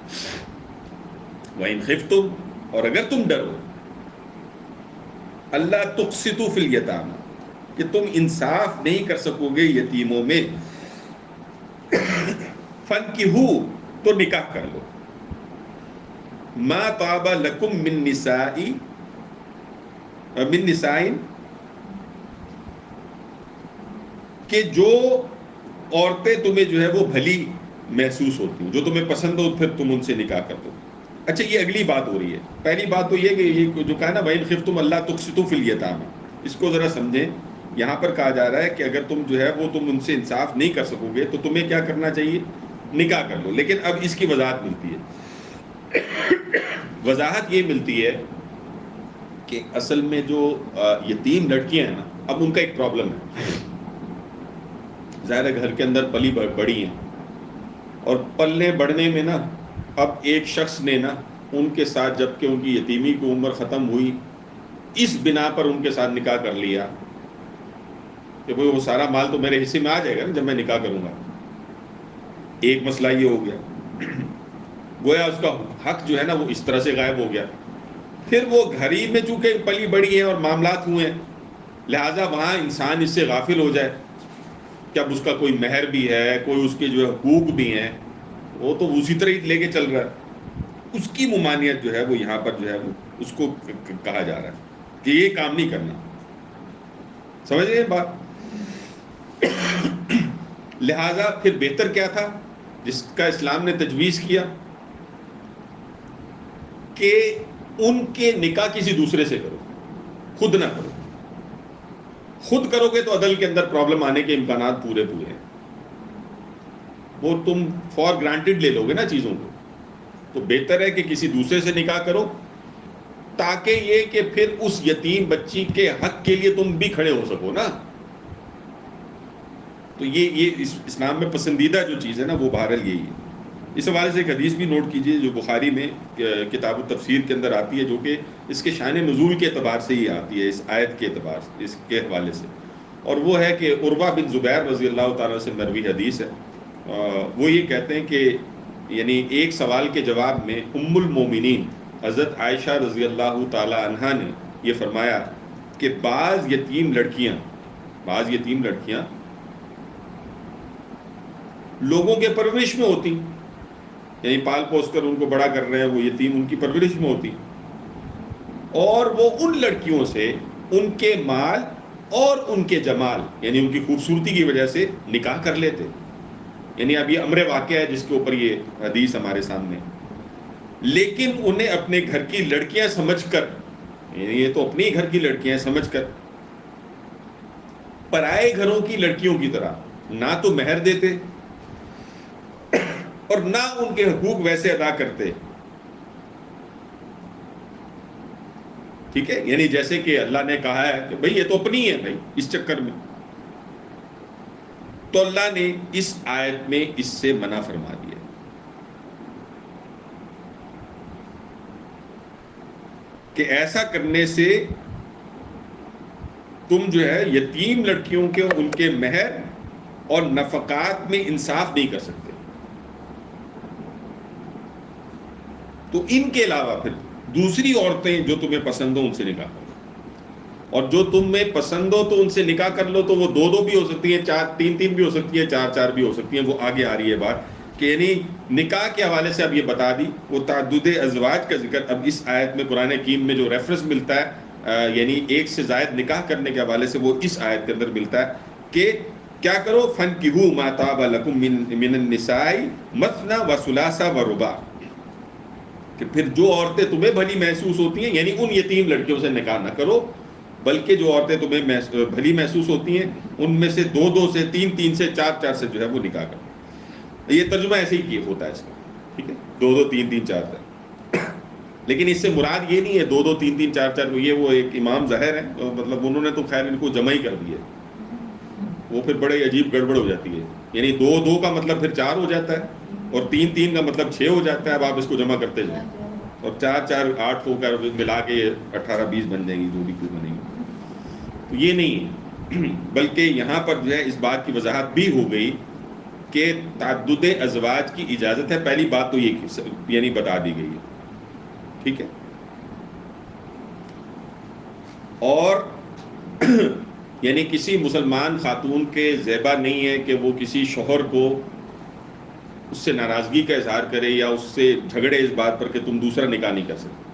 وَإِنْ خِفْتُمْ، اور اگر تم ڈرو، اللہ تقسطوا فی الیتامی، کہ تم انصاف نہیں کر سکو گے یتیموں میں، فَانْكِحُوا، تو نکاح کر لو، مَا طَابَ لَكُم مِّن نِسَاءٍ، کہ جو عورتیں تمہیں جو ہے وہ بھلی محسوس ہوتی ہیں، جو تمہیں پسند ہو پھر تم ان سے نکاح کر دو. اچھا یہ اگلی بات ہو رہی ہے. پہلی بات تو یہ کہ یہ جو کہا نا وَإِنْ خِفْتُمْ أَلَّا تُقْسِطُوا فِي الْيَتَامَىٰ، اس کو ذرا سمجھیں. یہاں پر کہا جا رہا ہے کہ اگر تم جو ہے وہ تم ان سے انصاف نہیں کر سکو گے تو تمہیں کیا کرنا چاہیے، نکاح کر لو. لیکن اب اس کی وضاحت ملتی ہے، وضاحت یہ ملتی ہے کہ اصل میں جو یتیم لڑکیاں ہیں نا، اب ان کا ایک پرابلم ہے. ظاہر ہے گھر کے اندر پلی بڑی ہیں، اور پلنے بڑھنے میں نا اب ایک شخص نے نا ان کے ساتھ، جب کہ ان کی یتیمی کی عمر ختم ہوئی، اس بنا پر ان کے ساتھ نکاح کر لیا کہ وہ سارا مال تو میرے حصے میں آ جائے گا نا جب میں نکاح کروں گا. ایک مسئلہ یہ ہو گیا، گویا اس کا حق جو ہے نا وہ اس طرح سے غائب ہو گیا. پھر وہ گھر ہی میں چونکہ پلی بڑی ہیں اور معاملات ہوئے ہیں، لہٰذا وہاں انسان اس سے غافل ہو جائے کہ اب اس کا کوئی مہر بھی ہے، کوئی اس کے جو ہے حقوق بھی ہیں، وہ تو اسی طرح ہی لے کے چل رہا ہے. اس کی ممانعت جو ہے وہ یہاں پر جو ہے وہ اس کو کہا جا رہا ہے کہ یہ کام نہیں کرنا. سمجھ رہے ہیں بات؟ لہذا پھر بہتر کیا تھا جس کا اسلام نے تجویز کیا، کہ ان کے نکاح کسی دوسرے سے کرو، خود نہ کرو. خود کرو گے تو عدل کے اندر پرابلم آنے کے امکانات پورے ہیں. وہ تم فار گرانٹیڈ لے لو گے نا چیزوں کو، تو بہتر ہے کہ کسی دوسرے سے نکاح کرو، تاکہ یہ کہ پھر اس یتیم بچی کے حق کے لیے تم بھی کھڑے ہو سکو نا. تو یہ اسلام میں پسندیدہ جو چیز ہے نا وہ بہرحال یہی ہے. اس حوالے سے ایک حدیث بھی نوٹ کیجئے جو بخاری میں کتاب التفسیر کے اندر آتی ہے، جو کہ اس کے شان نزول کے اعتبار سے ہی آتی ہے، اس آیت کے اعتبار سے، اس کے حوالے سے. اور وہ ہے کہ عروہ بن زبیر رضی اللہ تعالیٰ سے مروی حدیث ہے. وہ یہ کہتے ہیں کہ یعنی ایک سوال کے جواب میں ام المومنین حضرت عائشہ رضی اللہ تعالی عنہا نے یہ فرمایا کہ بعض یتیم لڑکیاں لوگوں کے پرورش میں ہوتی، یعنی پال پوس کر ان کو بڑا کر رہے ہیں، وہ یتیم ان کی پرورش میں ہوتی. اور وہ ان لڑکیوں سے ان کے مال اور ان کے جمال یعنی ان کی خوبصورتی کی وجہ سے نکاح کر لیتے. یعنی اب یہ امر واقعہ ہے جس کے اوپر یہ حدیث ہمارے سامنے. لیکن انہیں اپنے گھر کی لڑکیاں سمجھ کر, یعنی یہ تو اپنی گھر کی لڑکیاں سمجھ کر, پرائے گھروں کی لڑکیوں کی طرح نہ تو مہر دیتے اور نہ ان کے حقوق ویسے ادا کرتے. ٹھیک ہے, یعنی جیسے کہ اللہ نے کہا ہے کہ بھئی یہ تو اپنی ہے بھئی اس چکر میں, تو اللہ نے اس آیت میں اس سے منع فرما دیا کہ ایسا کرنے سے تم جو ہے یتیم لڑکیوں کے ان کے مہر اور نفقات میں انصاف نہیں کر سکتے. تو ان کے علاوہ پھر دوسری عورتیں جو تمہیں پسند ہو ان سے نکاح کرو, اور جو تمہیں پسند ہو تو ان سے نکاح کر لو. تو وہ دو دو بھی ہو سکتی ہیں, چار تین تین بھی ہو سکتی ہیں, چار چار بھی ہو سکتی ہیں. وہ آگے آ رہی ہے بات کہ یعنی نکاح کے حوالے سے اب یہ بتا دی. وہ تعدد ازواج کا ذکر اب اس آیت میں قرآن حکیم میں جو ریفرنس ملتا ہے یعنی ایک سے زائد نکاح کرنے کے حوالے سے وہ اس آیت کے اندر ملتا ہے کہ کیا کرو, فَانْكِحُوا مَا طَابَ لَكُم مِّنَ النِّسَاءِ مَثْنَىٰ وَثُلَاثَ وَرُبَاعَ, کہ پھر جو عورتیں تمہیں بھلی محسوس ہوتی ہیں, یعنی ان یتیم لڑکیوں سے نکاح نہ کرو, بلکہ جو عورتیں تمہیں بھلی محسوس ہوتی ہیں ان میں سے دو دو سے, تین تین سے, چار چار سے جو ہے وہ نکاح کرو. یہ ترجمہ ایسے ہی ہوتا ہے اس کا, ٹھیک ہے, دو دو تین تین چار چار. لیکن اس سے مراد یہ نہیں ہے دو دو تین تین چار چار, یہ وہ ایک امام ظاہر ہے, مطلب انہوں نے تو خیر ان کو جمع ہی کر دیا, وہ پھر بڑے عجیب گڑبڑ ہو جاتی ہے. یعنی دو دو کا مطلب پھر چار ہو جاتا ہے, اور تین تین کا مطلب چھ ہو جاتا ہے. اب آپ اس کو جمع کرتے جائیں, اور چار چار 8 ہو کر ملا کے 18-20 بن جائیں گی, جو بھی کوئی بنے گی. تو یہ نہیں ہے, بلکہ یہاں پر جو ہے اس بات کی وضاحت بھی ہو گئی کہ تعدد ازواج کی اجازت ہے. پہلی بات تو یہ یعنی بتا دی گئی ہے, ٹھیک ہے. اور یعنی کسی مسلمان خاتون کے زیبا نہیں ہے کہ وہ کسی شوہر کو اس سے ناراضگی کا اظہار کرے یا اس سے جھگڑے اس بات پر کہ تم دوسرا نکاح نہیں کر سکتے.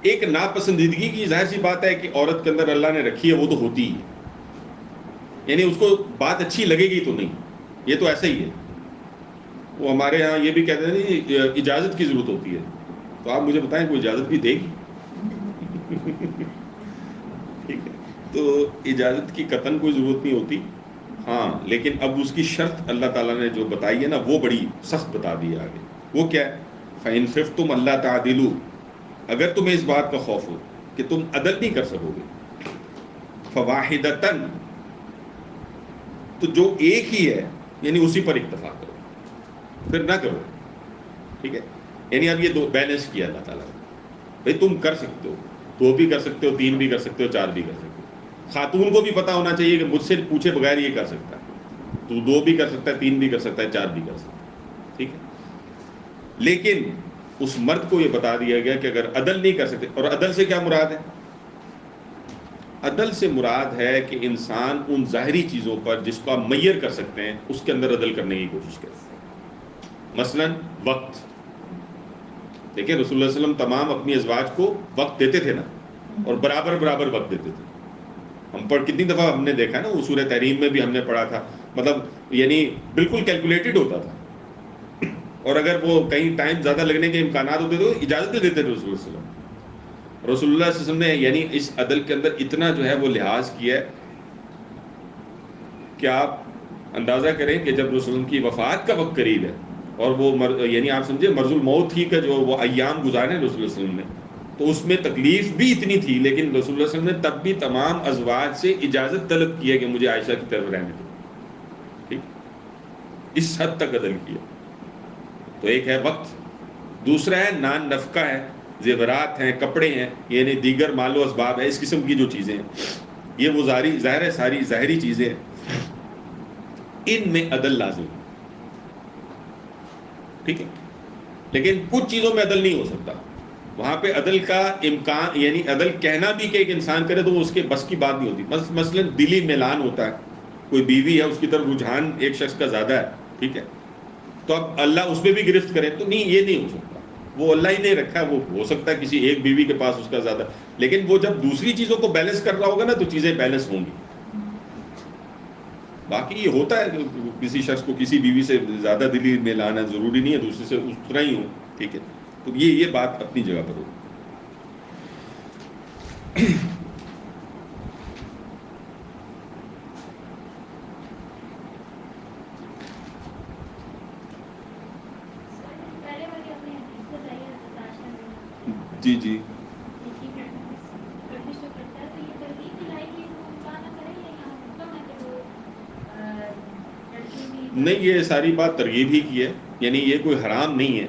ایک ناپسندیدگی کی ظاہر سی بات ہے کہ عورت کے اندر اللہ نے رکھی ہے, وہ تو ہوتی ہی, یعنی اس کو بات اچھی لگے گی تو نہیں, یہ تو ایسا ہی ہے. وہ ہمارے ہاں یہ بھی کہتے ہیں نہیں اجازت کی ضرورت ہوتی ہے, تو آپ مجھے بتائیں کوئی اجازت بھی دے گی؟ ٹھیک ہے, تو اجازت کی قطعاً کوئی ضرورت نہیں ہوتی. ہاں لیکن اب اس کی شرط اللہ تعالیٰ نے جو بتائی ہے نا وہ بڑی سخت بتا دی ہے آگے. وہ کیا ہے, فَإِنْ خِفْتُمْ أَلَّا تَعْدِلُوا, اگر تمہیں اس بات کا خوف ہو کہ تم عدل نہیں کر سکو گے, فَوَاحِدَةً, تو جو ایک ہی ہے یعنی اسی پر اکتفا کرو, پھر نہ کرو. ٹھیک ہے, یعنی اب یہ دو بیلنس کیا اللہ تعالیٰ نے, بھائی تم کر سکتے ہو, 2 بھی کر سکتے ہو, 3 بھی کر سکتے ہو, 4 بھی کر سکتے ہو. خاتون کو بھی پتہ ہونا چاہیے کہ مجھ سے پوچھے بغیر یہ کر سکتا ہے, تو 2 بھی کر سکتا ہے, 3 بھی کر سکتا ہے, 4 بھی کر سکتا ہے. ٹھیک ہے, لیکن اس مرد کو یہ بتا دیا گیا کہ اگر عدل نہیں کر سکتے, اور عدل سے کیا مراد ہے؟ عدل سے مراد ہے کہ انسان ان ظاہری چیزوں پر جس کو آپ میئر کر سکتے ہیں اس کے اندر عدل کرنے کی کوشش کرے. مثلا وقت, دیکھیں رسول اللہ علیہ وسلم تمام اپنی ازواج کو وقت دیتے تھے نا, اور برابر برابر وقت دیتے تھے. ہم پر کتنی دفعہ ہم نے دیکھا نا, وہ سورہ تحریم میں بھی ہم نے پڑھا تھا, مطلب یعنی بالکل کیلکولیٹڈ ہوتا تھا, اور اگر وہ کہیں ٹائم زیادہ لگنے کے امکانات ہوتے تو اجازت دے دیتے تھے رسول اللہ صلی اللہ علیہ وسلم. رسول اللہ صلی اللہ علیہ وسلم نے یعنی اس عدل کے اندر اتنا جو ہے وہ لحاظ کیا ہے کہ آپ اندازہ کریں کہ جب رسول اللہ کی وفات کا وقت قریب ہے, اور وہ یعنی آپ سمجھے مرض الموت ہی کا جو وہ ایام گزارے رسول اللہ صلی اللہ علیہ وسلم نے, تو اس میں تکلیف بھی اتنی تھی, لیکن رسول اللہ صلی اللہ علیہ وسلم نے تب بھی تمام ازواج سے اجازت طلب کی ہے کہ مجھے عائشہ کی طرف رہنے دو. ٹھیک, اس حد تک عدل کیا. تو ایک ہے وقت, دوسرا ہے نان نفقہ ہے, زیورات ہیں, کپڑے ہیں, یعنی دیگر مال و اسباب ہے, اس قسم کی جو چیزیں ہیں, یہ وہ ظاہر ہے ساری ظاہری چیزیں ہیں, ان میں عدل لازم ہے. ٹھیک ہے, لیکن کچھ چیزوں میں عدل نہیں ہو سکتا. وہاں پہ عدل کا امکان, یعنی عدل کہنا بھی کہ ایک انسان کرے تو وہ اس کے بس کی بات نہیں ہوتی. مثلا دلی میلان ہوتا ہے, کوئی بیوی ہے اس کی طرف رجحان ایک شخص کا زیادہ ہے, ٹھیک ہے, تو اب اللہ اس میں بھی گرفت کرے تو نہیں, یہ نہیں ہو سکتا. وہ اللہ ہی نہیں رکھا ہے. وہ ہو سکتا ہے کسی ایک بیوی کے پاس اس کا زیادہ, لیکن وہ جب دوسری چیزوں کو بیلنس کر رہا ہوگا نا تو چیزیں بیلنس ہوں گی. باقی یہ ہوتا ہے کسی شخص کو کسی بیوی سے زیادہ دلی میں لانا ضروری نہیں ہے, دوسرے سے اتنا ہی ہو, ٹھیک ہے. تو یہ بات اپنی جگہ پر ہو. جی جی نہیں, یہ ساری بات ترغیب ہی کی ہے, یعنی یہ کوئی حرام نہیں ہے.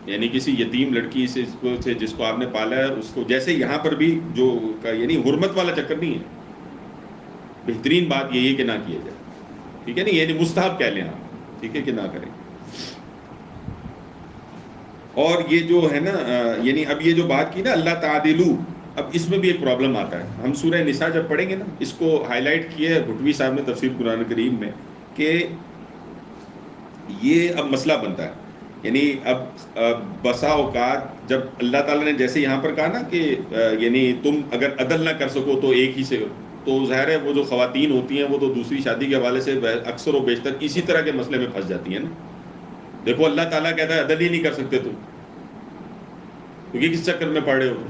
یعنی کسی یتیم لڑکی سے جس کو آپ نے پالا ہے اس کو, جیسے یہاں پر بھی جو یعنی حرمت والا چکر نہیں ہے. بہترین بات یہی ہے کہ نہ کیا جائے, ٹھیک ہے نا, یعنی مستحب کہہ لیں آپ, ٹھیک ہے, کہ نہ کریں. اور یہ جو ہے نا یعنی اب یہ جو بات کی نا اللہ تعادلو, اب اس میں بھی ایک پرابلم آتا ہے. ہم سورہ نساء جب پڑھیں گے نا, اس کو ہائی لائٹ کیا ہے بھٹوی صاحب نے تفسیر قرآن کریم میں, کہ یہ اب مسئلہ بنتا ہے. یعنی اب بسا اوقات جب اللہ تعالیٰ نے جیسے یہاں پر کہا نا کہ یعنی تم اگر عدل نہ کر سکو تو ایک ہی سے, تو ظاہر ہے وہ جو خواتین ہوتی ہیں وہ تو دوسری شادی کے حوالے سے اکثر و بیشتر اسی طرح کے مسئلے میں پھنس جاتی ہیں نا. دیکھو اللہ تعالیٰ کہتا ہے عدل ہی نہیں کر سکتے تم, کیونکہ کس چکر میں پڑھ رہے ہو,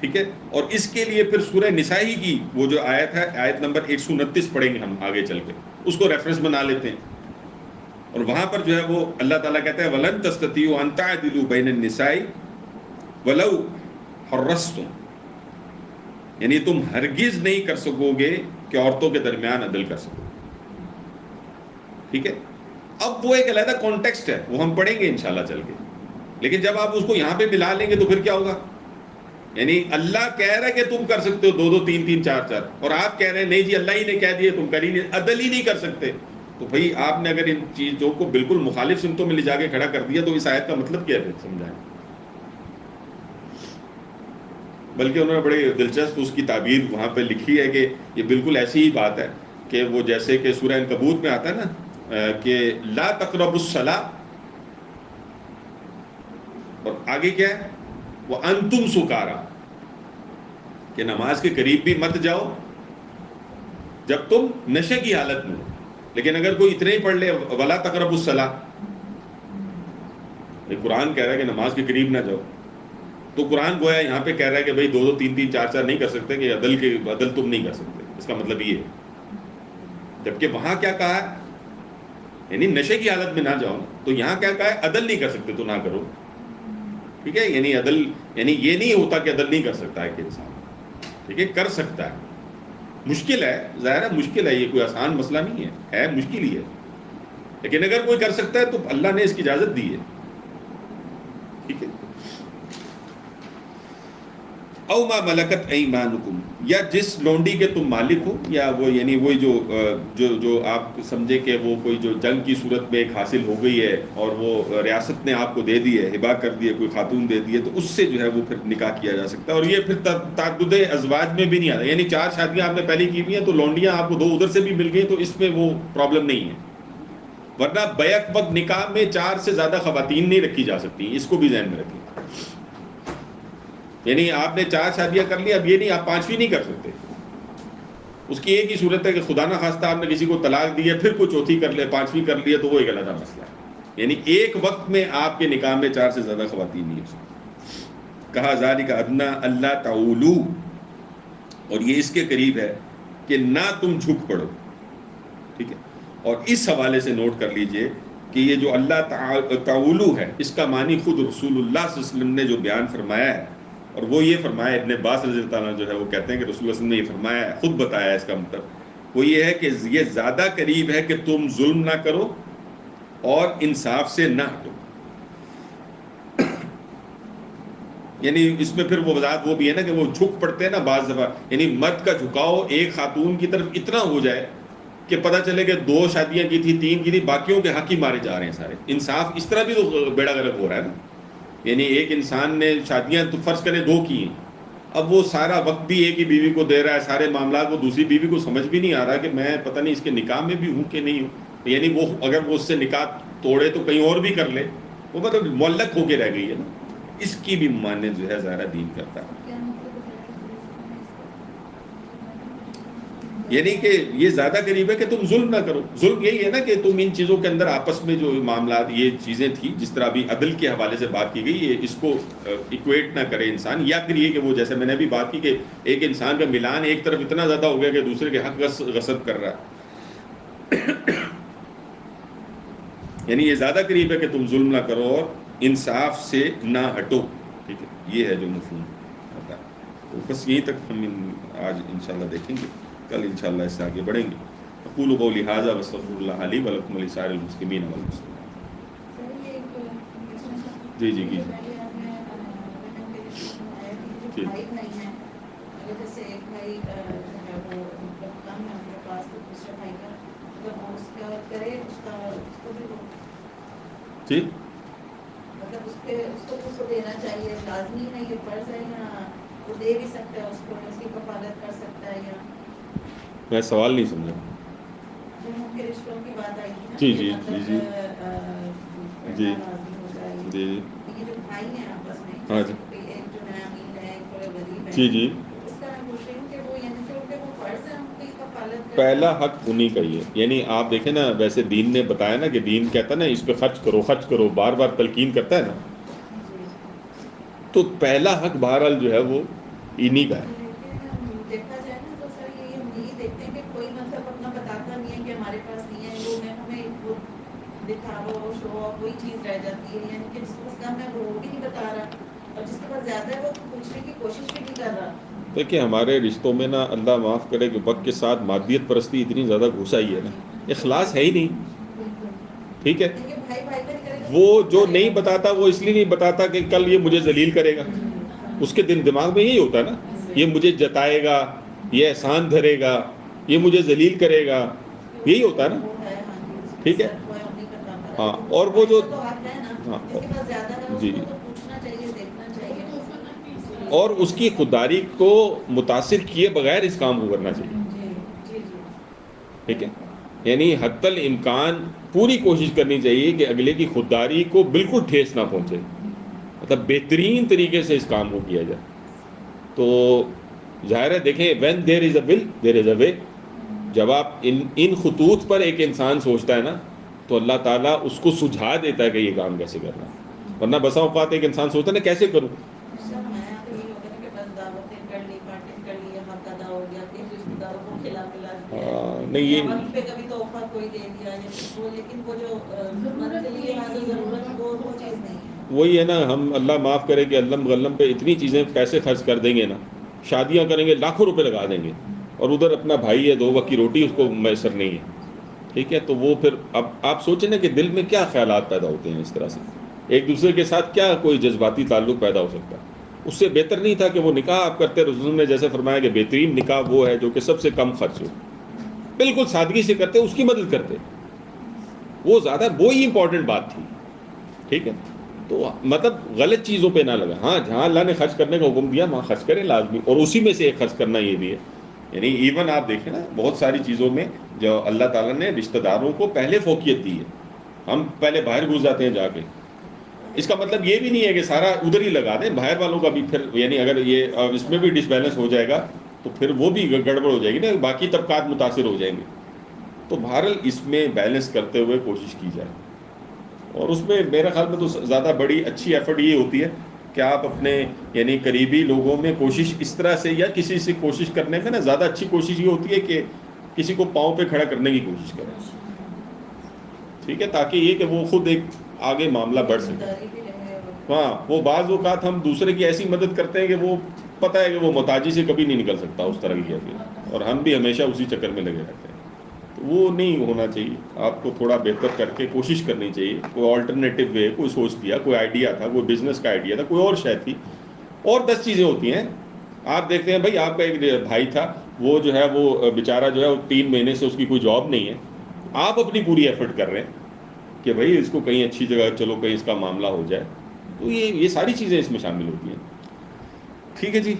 ٹھیک ہے. اور اس کے لیے پھر سورہ نساء کی وہ جو آیت ہے, آیت نمبر 129 پڑھیں گے ہم آگے چل کے, اس کو ریفرنس بنا لیتے ہیں. اور وہاں پر جو ہے وہ اللہ تعالیٰ کہتا ہے وَلَن تَسْتَطِيعُوا أَن تَعْدِلُوا بَيْنَ النِّسَاءِ وَلَوْ حَرَّصْتُمْ, یعنی تم ہرگز نہیں کر سکو گے کہ عورتوں کے درمیان عدل کر سکو, ٹھیک ہے. اب وہ ایک علیحدہ کانٹیکسٹ ہے, وہ ہم پڑھیں گے انشاءاللہ چل کے, لیکن جب آپ اس کو یہاں پہ ملا لیں گے تو پھر کیا ہوگا. یعنی اللہ کہہ رہا ہے کہ تم کر سکتے ہو 2 2 3 3 4 4, اور آپ کہہ رہے ہیں نہیں جی اللہ ہی نے کہہ دیا تم کر ہی نہیں, عدل ہی نہیں کر سکتے. تو بھئی آپ نے اگر ان چیزوں کو بالکل مخالف سمتوں میں لے جا کے کھڑا کر دیا تو اس آیت کا مطلب کیا ہے سمجھائیں. بلکہ انہوں نے بڑے دلچسپ اس کی تعبیر وہاں پہ لکھی ہے کہ یہ بالکل ایسی ہی بات ہے کہ وہ جیسے کہ سورہ عنکبوت میں آتا ہے نا کہ لا تقربوا الصلاۃ, اور آگے کیا ہے وانتم سکارا, کہ نماز کے قریب بھی مت جاؤ جب تم نشے کی حالت میں ہو. لیکن اگر کوئی اتنے ہی پڑھ لے ولا تقربوا الصلاۃ, قرآن کہہ رہا ہے کہ نماز کے قریب نہ جاؤ, تو قرآن گویا یہاں پہ کہہ رہا ہے کہ بھئی 2 2 3 3 4 4 نہیں کر سکتے, کہ عدل تم نہیں کر سکتے. اس کا مطلب یہ ہے. جبکہ وہاں کیا کہا ہے, یعنی نشے کی حالت میں نہ جاؤ, تو یہاں کیا کہا ہے عدل نہیں کر سکتے تو نہ کرو, ٹھیک ہے. یعنی عدل, یعنی یہ نہیں ہوتا کہ عدل نہیں کر سکتا ہے کہ انسان, ٹھیک ہے, کر سکتا ہے. مشکل ہے, ظاہر ہے مشکل ہے, یہ کوئی آسان مسئلہ نہیں ہے مشکل ہی ہے, لیکن اگر کوئی کر سکتا ہے تو اللہ نے اس کی اجازت دی ہے, ٹھیک ہے. او ما ملکت ایمانکم, یا جس لونڈی کے تم مالک ہو, یا وہ یعنی وہی جو آپ سمجھے کہ وہ کوئی جو جنگ کی صورت میں ایک حاصل ہو گئی ہے اور وہ ریاست نے آپ کو دے دی ہے, ہبا کر دی ہے, کوئی خاتون دے دی ہے, تو اس سے جو ہے وہ پھر نکاح کیا جا سکتا ہے. اور یہ پھر تعدد ازواج میں بھی نہیں آتا, یعنی 4 شادیاں آپ نے پہلے کی ہوئی ہیں تو لونڈیاں آپ کو 2 ادھر سے بھی مل گئی, تو اس میں وہ پرابلم نہیں ہے. ورنہ بیک وقت نکاح میں 4 سے زیادہ خواتین نہیں رکھی جا سکتی, اس کو بھی ذہن میں رکھیں. یعنی آپ نے 4 شادیاں کر لی, اب یہ نہیں آپ 5ویں نہیں کر سکتے. اس کی ایک ہی صورت ہے کہ خدا نہ خواستہ آپ نے کسی کو طلاق دی ہے, پھر کوئی 4تھی کر لے, 5ویں کر لی ہے, تو وہ ایک علیحدہ مسئلہ ہے. یعنی ایک وقت میں آپ کے نکاح میں 4 سے زیادہ خواتین نہیں ہو سکتی. کہا ذالک ادنی اللہ تعولوا, اور یہ اس کے قریب ہے کہ نہ تم جھک پڑو, ٹھیک ہے. اور اس حوالے سے نوٹ کر لیجئے کہ یہ جو اللہ تعولوا ہے, اس کا معنی خود رسول اللہ صلی اللہ علیہ وسلم نے جو بیان فرمایا ہے, اور وہ یہ فرمایا, ابن عباس رضی اللہ عنہ جو ہے وہ کہتے ہیں کہ رسول اللہ صلی اللہ علیہ وسلم نے یہ فرمایا ہے, خود بتایا ہے. اس کا مطلب وہ یہ ہے کہ یہ زیادہ قریب ہے کہ تم ظلم نہ کرو اور انصاف سے نہ ہٹو. یعنی اس میں پھر وہ وضاحت وہ بھی ہے نا کہ وہ جھک پڑتے ہیں نا بعض دفعہ, یعنی مرد کا جھکاؤ ایک خاتون کی طرف اتنا ہو جائے کہ پتہ چلے کہ 2 شادیاں کی تھی, 3 کی تھی, باقیوں کے حق ہی مارے جا رہے ہیں سارے. انصاف اس طرح بھی تو بیڑا غرق ہو رہا ہے نا. یعنی ایک انسان نے شادیاں تو فرض کریں 2 کی ہیں, اب وہ سارا وقت بھی ایک ہی بیوی کو دے رہا ہے, سارے معاملات, وہ دوسری بیوی کو سمجھ بھی نہیں آ رہا کہ میں پتہ نہیں اس کے نکاح میں بھی ہوں کہ نہیں ہوں. یعنی وہ اگر وہ اس سے نکاح توڑے تو کہیں اور بھی کر لے, وہ مطلب معلق ہو کے رہ گئی ہے نا. اس کی بھی ماننے جو ہے ظاہرہ دین کرتا ہے. یعنی کہ یہ زیادہ قریب ہے کہ تم ظلم نہ کرو. ظلم یہی ہے نا کہ تم ان چیزوں کے اندر آپس میں جو معاملات یہ چیزیں تھیں جس طرح ابھی عدل کے حوالے سے بات کی گئی، یہ اس کو ایکویٹ نہ کرے انسان، یا پھر یہ کہ وہ جیسے میں نے ابھی بات کی کہ ایک انسان کا ملان ایک طرف اتنا زیادہ ہو گیا کہ دوسرے کے حق غصب کر رہا ہے. یعنی یہ زیادہ قریب ہے کہ تم ظلم نہ کرو اور انصاف سے نہ ہٹو. ٹھیک ہے، یہ ہے جو مفہوم ہوتا ہے. تو بس یہیں تک ہم آج انشاءاللہ دیکھیں گے، کل انشاءاللہ اس سے آگے بڑھیں گے. اقول قولی ھذا واستغفر اللہ لی ولکم ولسائر المسلمین والمسلمات. جی جی جی جی مطلب اس کو دینا چاہیے، لازمی ہے یہ فرض ہے یا وہ دے بھی سکتا ہے اس کو، اس کی کفالت کر سکتا ہے؟ یا میں سوال نہیں سمجھا. جو ممکن رشتوں کی بات آئی تھی نا، جی جی جی جی جی جی یہ جو بھائی ہیں آپس میں، ہاں جی ایک جو ہے امین ہے، ایک تھوڑے غریب ہے، جی جی اس کا میں پوچھ رہی ہوں کہ وہ یعنی جو ان پہ وہ فرض ہے ان کی کفالت کرنا. پہلا حق انہی کا ہی ہے. یعنی آپ دیکھیں نا، ویسے دین نے بتایا نا کہ دین کہتا ہے نا اس پہ خرچ کرو خرچ کرو، بار بار تلقین کرتا ہے نا، تو پہلا حق بہرحال جو ہے وہ انہی کا ہے. دیکھا جائے نا تو سر یہ ہم یہی دیکھتے ہیں کہ کوئی مطلب اپنا بتاتا نہیں ہے کہ ہمارے پاس نہیں ہے، وہ ہمیں وہ دکھاوا اور شو آف وہی چیز رہ جاتی ہے. یعنی کہ جس کے پاس کم ہے وہ بھی نہیں بتا رہا، اور جس کے پاس زیادہ ہے وہ پوچھنے کی کوشش بھی نہیں کر رہا. دیکھیں ہمارے رشتوں میں نا، اللہ معاف کرے کہ وقت کے ساتھ مادیت پرستی اتنی زیادہ گھس آئی ہے نا، اخلاص ہے ہی نہیں. ٹھیک ہے، بھائی بھائی کا نہیں کرے گا، وہ جو نہیں بتاتا وہ اس لیے نہیں بتاتا کہ کل یہ مجھے ذلیل کرے گا. اس کے دماغ میں یہی ہوتا ہے نا، یہ مجھے جتائے گا، یہ احسان دھرے گا، یہ مجھے ذلیل کرے گا، یہی ہوتا ہے نا. ٹھیک ہے، ہاں. اور وہ جو ہاں جی اور اس کی خودداری کو متاثر کیے بغیر اس کام کو کرنا چاہیے. ٹھیک ہے، یعنی حتی الامکان پوری کوشش کرنی چاہیے کہ اگلے کی خودداری کو بالکل ٹھیس نہ پہنچے، مطلب بہترین طریقے سے اس کام کو کیا جائے. تو ظاہر ہے دیکھیں when there is a will there is a way. جب آپ ان خطوط پر ایک انسان سوچتا ہے نا تو اللہ تعالیٰ اس کو سجھا دیتا ہے کہ یہ کام کیسے کرنا ہے. ورنہ بسا اوقات ایک انسان سوچتا ہے نا کیسے کروں. نہیں یہ وہی ہے نا، ہم اللہ معاف کرے کہ علم غلم پہ اتنی چیزیں پیسے خرچ کر دیں گے نا، شادیاں کریں گے لاکھوں روپے لگا دیں گے، اور ادھر اپنا بھائی ہے 2 وقت کی روٹی اس کو میسر نہیں ہے. ٹھیک ہے، تو وہ پھر اب آپ سوچیں نا کہ دل میں کیا خیالات پیدا ہوتے ہیں اس طرح سے، ایک دوسرے کے ساتھ کیا کوئی جذباتی تعلق پیدا ہو سکتا ہے. اس سے بہتر نہیں تھا کہ وہ نکاح آپ کرتے. رسول نے جیسے فرمایا کہ بہترین نکاح وہ ہے جو کہ سب سے کم خرچ ہو، بالکل سادگی سے کرتے، اس کی مدد کرتے، وہ زیادہ وہی امپورٹنٹ بات تھی. ٹھیک ہے، تو مطلب غلط چیزوں پہ نہ لگا. ہاں جہاں اللہ نے خرچ کرنے کا حکم دیا وہاں خرچ کریں لازمی، اور اسی میں سے ایک خرچ کرنا یہ بھی ہے. یعنی ایون آپ دیکھیں نا بہت ساری چیزوں میں جو اللہ تعالیٰ نے رشتہ داروں کو پہلے فوقیت دی ہے. ہم پہلے باہر گھس جاتے ہیں جا کے. اس کا مطلب یہ بھی نہیں ہے کہ سارا ادھر ہی لگا دیں، باہر والوں کا بھی پھر یعنی اگر یہ اس میں بھی ڈس بیلنس ہو جائے گا تو پھر وہ بھی گڑبڑ ہو جائے گی نا، باقی طبقات متاثر ہو جائیں گے. تو بہرحال اس میں بیلنس کرتے ہوئے کوشش کی جائے. اور اس میں میرے خیال میں تو زیادہ بڑی اچھی ایفرٹ یہ ہوتی ہے کہ آپ اپنے یعنی قریبی لوگوں میں کوشش اس طرح سے، یا کسی سے کوشش کرنے میں نا زیادہ اچھی کوشش یہ ہوتی ہے کہ کسی کو پاؤں پہ کھڑا کرنے کی کوشش کریں. ٹھیک ہے، تاکہ یہ کہ وہ خود ایک آگے معاملہ بڑھ سکے. ہاں، وہ بعض اوقات ہم دوسرے کی ایسی مدد کرتے ہیں کہ وہ پتہ ہے کہ وہ محتاجی سے کبھی نہیں نکل سکتا اس طرح کی کیفیت، اور ہم بھی ہمیشہ اسی چکر میں لگے رہتے ہیں. تو وہ نہیں ہونا چاہیے. آپ کو تھوڑا بہتر کر کے کوشش کرنی چاہیے. کوئی آلٹرنیٹو وے کوئی سوچ دیا، کوئی آئیڈیا تھا، کوئی بزنس کا آئیڈیا تھا، کوئی اور شے تھی، اور 10 چیزیں ہوتی ہیں. آپ دیکھتے ہیں بھائی آپ کا ایک بھائی تھا، وہ جو ہے وہ بیچارہ جو ہے وہ 3 مہینے سے اس کی کوئی جاب نہیں ہے. آپ اپنی پوری ایفرٹ کر رہے ہیں کہ بھائی اس کو کہیں اچھی جگہ چلو، کہیں اس کا معاملہ ہو جائے. تو یہ ساری چیزیں اس میں شامل ہوتی ہیں. ٹھیک ہے جی.